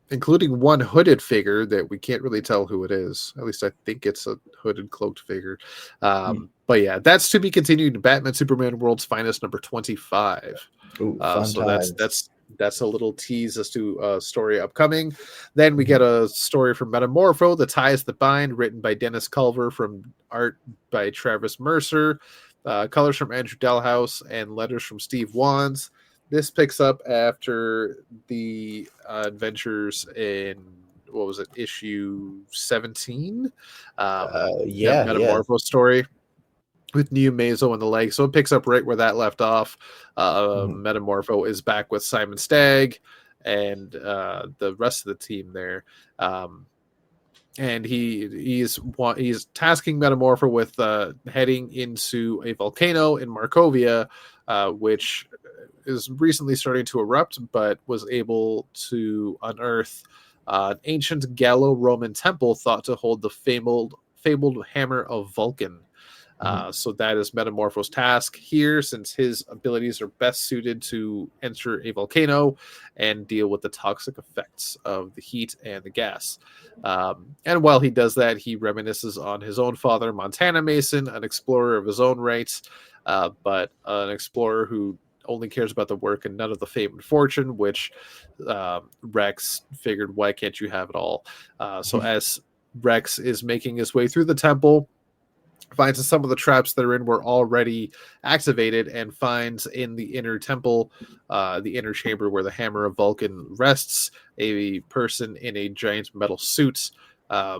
including one hooded figure that we can't really tell who it is. At least I think it's a hooded, cloaked figure. But yeah, that's to be continued. Batman Superman World's Finest number 25. Ooh, so that's a little tease as to a story upcoming. Then we get a story from Metamorpho, The Ties That Bind, written by Dennis Culver, from art by Travis Mercer, colors from Andrew Dalhouse, and letters from Steve Wands. This picks up after the adventures in, what was it, issue 17? Metamorpho story with New Mazo and the like. So it picks up right where that left off. Metamorpho is back with Simon Stagg and the rest of the team there. And he's tasking Metamorpho with heading into a volcano in Markovia, which is recently starting to erupt, but was able to unearth an ancient Gallo-Roman temple thought to hold the fabled hammer of Vulcan. So that is Metamorpho's task here, since his abilities are best suited to enter a volcano and deal with the toxic effects of the heat and the gas. And while he does that, he reminisces on his own father, Montana Mason, an explorer of his own rights, but an explorer who only cares about the work and none of the fame and fortune, which Rex figured, why can't you have it all? So as Rex is making his way through the temple, finds that some of the traps they're in were already activated, and finds in the inner temple, the inner chamber where the hammer of Vulcan rests, a person in a giant metal suit,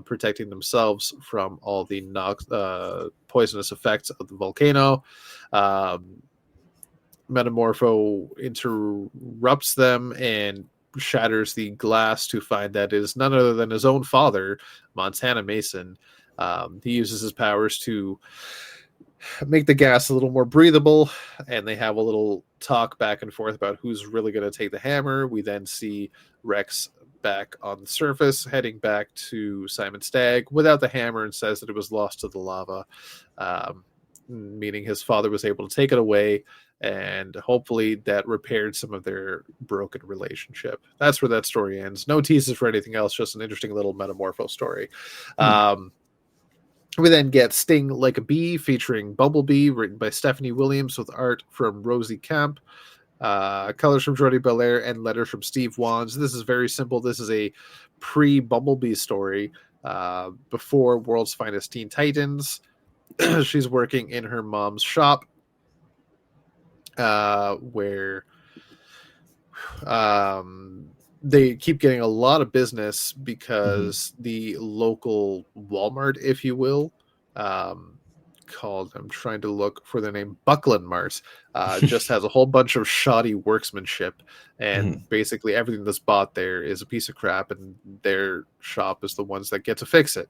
protecting themselves from all the poisonous effects of the volcano. Metamorpho interrupts them and shatters the glass to find that it is none other than his own father, Montana Mason. He uses his powers to make the gas a little more breathable, and they have a little talk back and forth about who's really going to take the hammer. We then see Rex back on the surface, heading back to Simon Stagg without the hammer, and says that it was lost to the lava, meaning his father was able to take it away, and hopefully that repaired some of their broken relationship. That's where that story ends. No teases for anything else, just an interesting little Metamorpho story. We then get Sting Like a Bee featuring Bumblebee, written by Stephanie Williams with art from Rosie Kemp, colors from Jordi Belair, and letters from Steve Wands. This is very simple. This is a pre-Bumblebee story before World's Finest Teen Titans. She's working in her mom's shop, where they keep getting a lot of business because the local Walmart, if you will, called, I'm trying to look for the name, Buckland Mart, just has a whole bunch of shoddy workmanship, and basically everything that's bought there is a piece of crap, and their shop is the ones that get to fix it.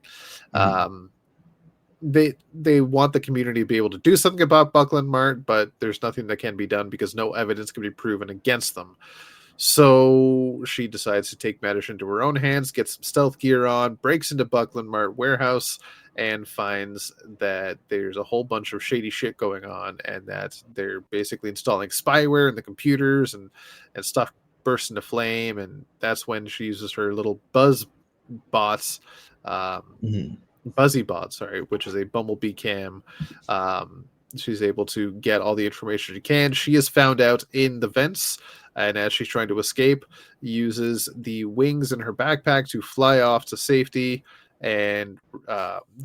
They want the community to be able to do something about Buckland Mart, but there's nothing that can be done because no evidence can be proven against them. So she decides to take matters into her own hands, gets some stealth gear on, breaks into Buckland Mart warehouse, and finds that there's a whole bunch of shady shit going on, and that they're basically installing spyware in the computers, and stuff bursts into flame. And that's when she uses her little buzzy bot, sorry, which is a bumblebee cam. She's able to get all the information she can. She is found out in the vents, and as she's trying to escape, uses the wings in her backpack to fly off to safety, and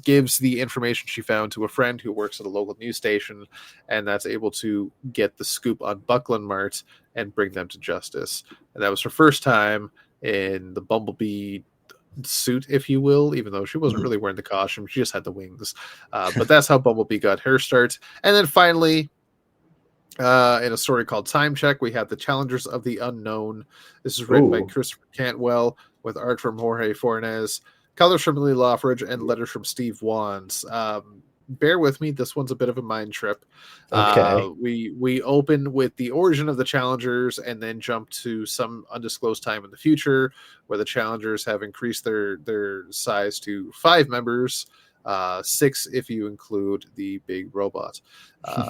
gives the information she found to a friend who works at a local news station, and that's able to get the scoop on Buckland Mart and bring them to justice. And that was her first time in the Bumblebee suit, if you will, even though she wasn't really wearing the costume, she just had the wings. But that's how Bumblebee got her start. And then finally, in a story called Time Check, we have The Challengers of the Unknown. This is written by Christopher Cantwell with art from Jorge Fornes, colors from Lee Loffridge, and letters from Steve Wands. Bear with me, this one's a bit of a mind trip. Okay. We open with the origin of the Challengers, and then jump to some undisclosed time in the future where the Challengers have increased their size to 5 members, 6 if you include the big robot,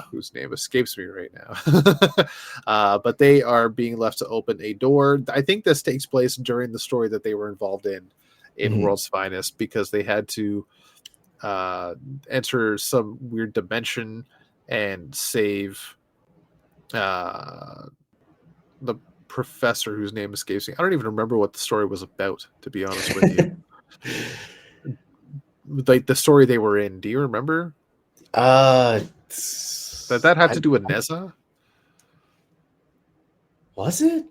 whose name escapes me right now. But they are being left to open a door. I think this takes place during the story that they were involved in World's Finest, because they had to enter some weird dimension and save the professor whose name escapes me. I don't even remember what the story was about, to be honest with you. Like the story they were in, do you remember? That had to do with Neza? Was it?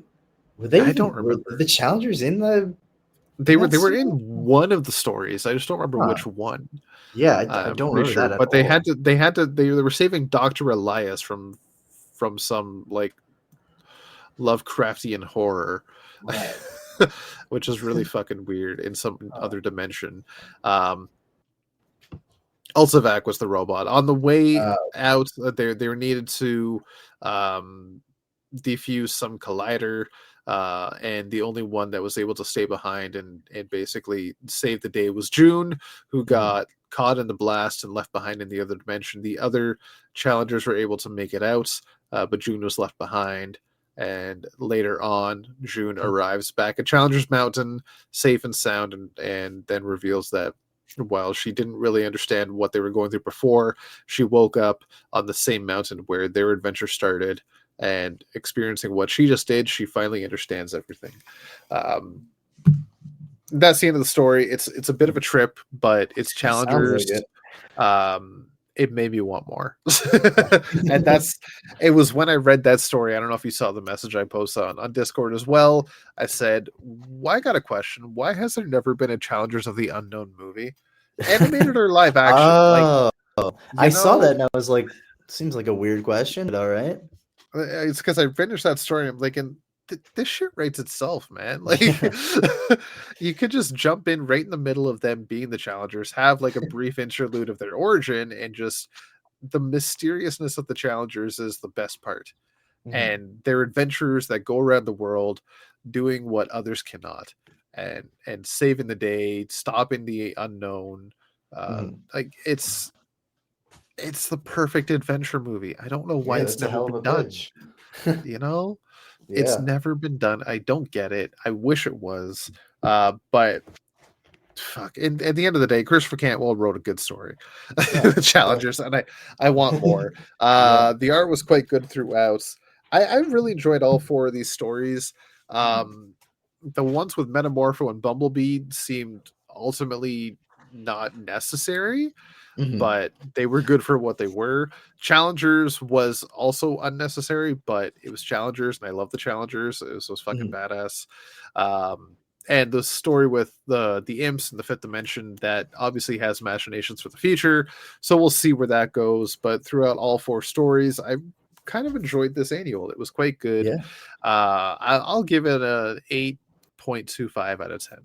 Were they? I don't remember. Were the Challengers in the? They were in one of the stories. I just don't remember which one. Yeah, I don't remember that at but all. they were saving Dr. Elias from some like Lovecraftian horror, Right. which is really fucking weird in some other dimension. Ultivac was the robot. On the way out, they were needed to defuse some collider, and the only one that was able to stay behind and basically save the day was June, who got caught in the blast and left behind in the other dimension. The other Challengers were able to make it out, but June was left behind. And later on, June arrives back at Challengers Mountain, safe and sound, and then reveals that while she didn't really understand what they were going through before, she woke up on the same mountain where their adventure started, and experiencing what she just did, she finally understands everything. That's the end of the story. It's a bit of a trip, but it's Challengers. It made me want more. And it was when I read that story. I don't know if you saw the message I posted on Discord as well. I said, I got a question. Why has there never been a Challengers of the Unknown movie? Animated or live action? I saw that and I was like, seems like a weird question, but all right. It's because I finished that story and I'm like, this shit writes itself, man. Like, you could just jump in right in the middle of them being the Challengers, have like a brief interlude of their origin, and just the mysteriousness of the Challengers is the best part. And their adventures that go around the world doing what others cannot, and saving the day, stopping the unknown. Like it's the perfect adventure movie. I don't know why it's never been done. You know? It's never been done. I don't get it. I wish it was. But fuck. And at the end of the day, Christopher Cantwell wrote a good story. The Challengers, and I want more. The art was quite good throughout. I really enjoyed all 4 of these stories. The ones with Metamorpho and Bumblebee seemed ultimately not necessary, Mhm. but they were good for what they were. Challengers was also unnecessary, but it was Challengers, and I love the Challengers. It was fucking badass. And the story with the imps and the fifth dimension, that obviously has machinations for the future, so we'll see where that goes. But throughout all 4 stories, I kind of enjoyed this annual. It was quite good. Yeah. I'll give it a 8.25 out of 10.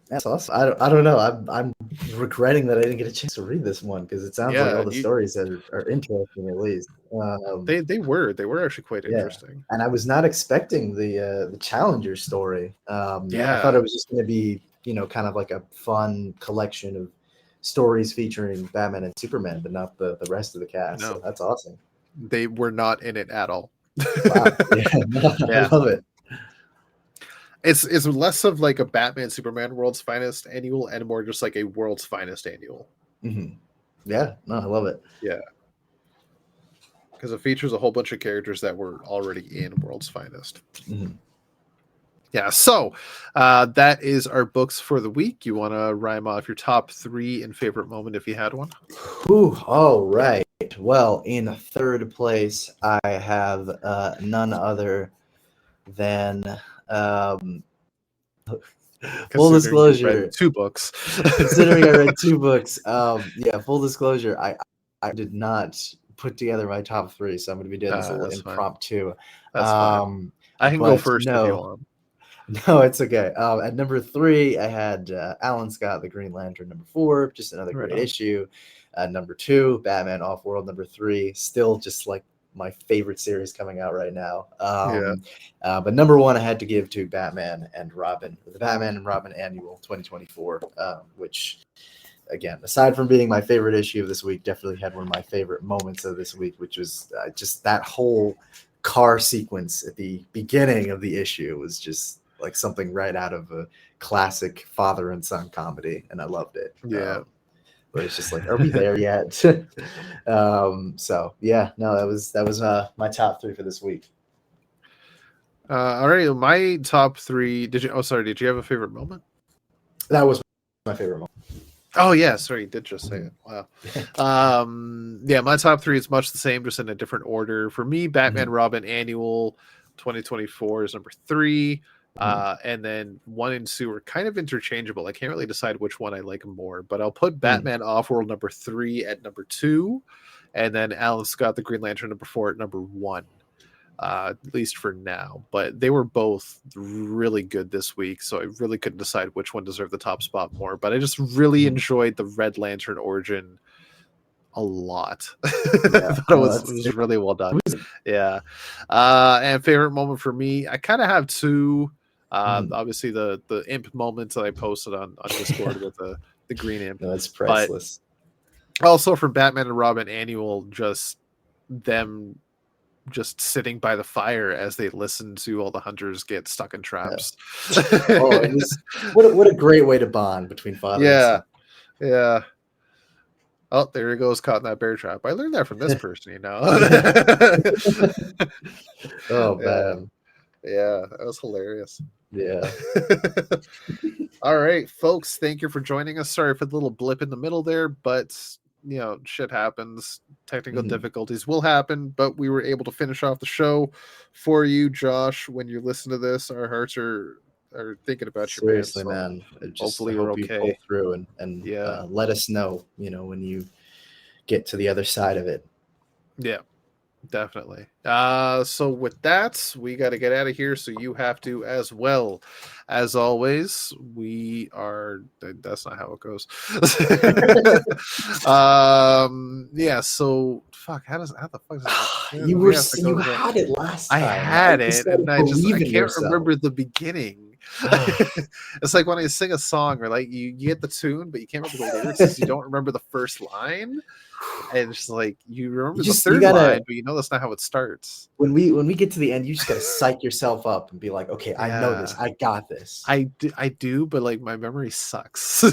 That's awesome. I don't know. I'm regretting that I didn't get a chance to read this one because it sounds like all the stories are interesting, at least. They were actually quite interesting. And I was not expecting the Challenger story. I thought it was just going to be, kind of like a fun collection of stories featuring Batman and Superman, but not the rest of the cast. No. So that's awesome. They were not in it at all. Wow. I love it. It's less of like a Batman Superman World's Finest annual and more just like a World's Finest annual. Mm-hmm. Yeah, no, I love it. Yeah, because it features a whole bunch of characters that were already in World's Finest. Mm-hmm. Yeah, so that is our books for the week. You want to rhyme off your top 3 and favorite moment if you had one? Ooh, all right. Well, in third place, I have none other than full disclosure, 2 books. Considering I read 2 books, full disclosure, I did not put together my top 3, so I'm going to be doing this a little impromptu. That's fine. I can go first if you want. No, it's okay. At number 3, I had Alan Scott, The Green Lantern. Number 4, just another great issue. Number 2, Batman Off-World. Number 3, still just like my favorite series coming out right now. But number 1, I had to give to Batman and Robin, the Batman and Robin Annual 2024, which, again, aside from being my favorite issue of this week, definitely had one of my favorite moments of this week, which was just that whole car sequence at the beginning of the issue was just like something right out of a classic father and son comedy, and I loved it. Where it's just like, are we there yet? So yeah, no, that was my top 3 for this week. All right, my top 3. Did you have a favorite moment? That was my favorite moment. Oh yeah, sorry, you did just say it. Wow. My top 3 is much the same, just in a different order. For me, Batman Robin Annual 2024 is number 3. And then 1 and 2 are kind of interchangeable. I can't really decide which one I like more, but I'll put Batman Offworld number 3 at number 2, and then Alan Scott, The Green Lantern, number 4 at number 1. At least for now. But they were both really good this week, so I really couldn't decide which one deserved the top spot more. But I just really enjoyed the Red Lantern origin a lot. It was really well done. Yeah. And favorite moment for me, I kind of have 2. Obviously the imp moment that I posted on Discord with the green imp. No, that's priceless. But also from Batman and Robin Annual, just them just sitting by the fire as they listen to all the hunters get stuck in traps. It was, what a great way to bond between father and son. Yeah. Oh, there he goes, caught in that bear trap. I learned that from this person, Oh man. Yeah, that was hilarious. Yeah. All right, folks, thank you for joining us. Sorry for the little blip in the middle there, but shit happens. Technical difficulties will happen, but we were able to finish off the show for you, Josh. When you listen to this, our hearts are thinking about you. Seriously, man. Hopefully we're okay. You pull through and let us know, when you get to the other side of it. Yeah. Definitely. So with that, we got to get out of here. So you have to as well. As always, we are. That's not how it goes. So fuck. How the fuck does that? You had it last time. I had it, and I can't remember the beginning. It's like when I sing a song, or like you get the tune, but you can't remember the lyrics because you don't remember the first line. And it's like you remember the third line, but that's not how it starts. When we get to the end, you just gotta psych yourself up and be like, okay, I know this, I got this. I do, but like my memory sucks. All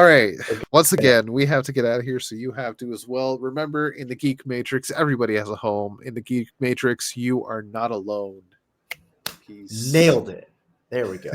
right. Once again, we have to get out of here, so you have to as well. Remember, in the Geek Matrix, everybody has a home. In the Geek Matrix, you are not alone. Peace. Nailed it. There we go.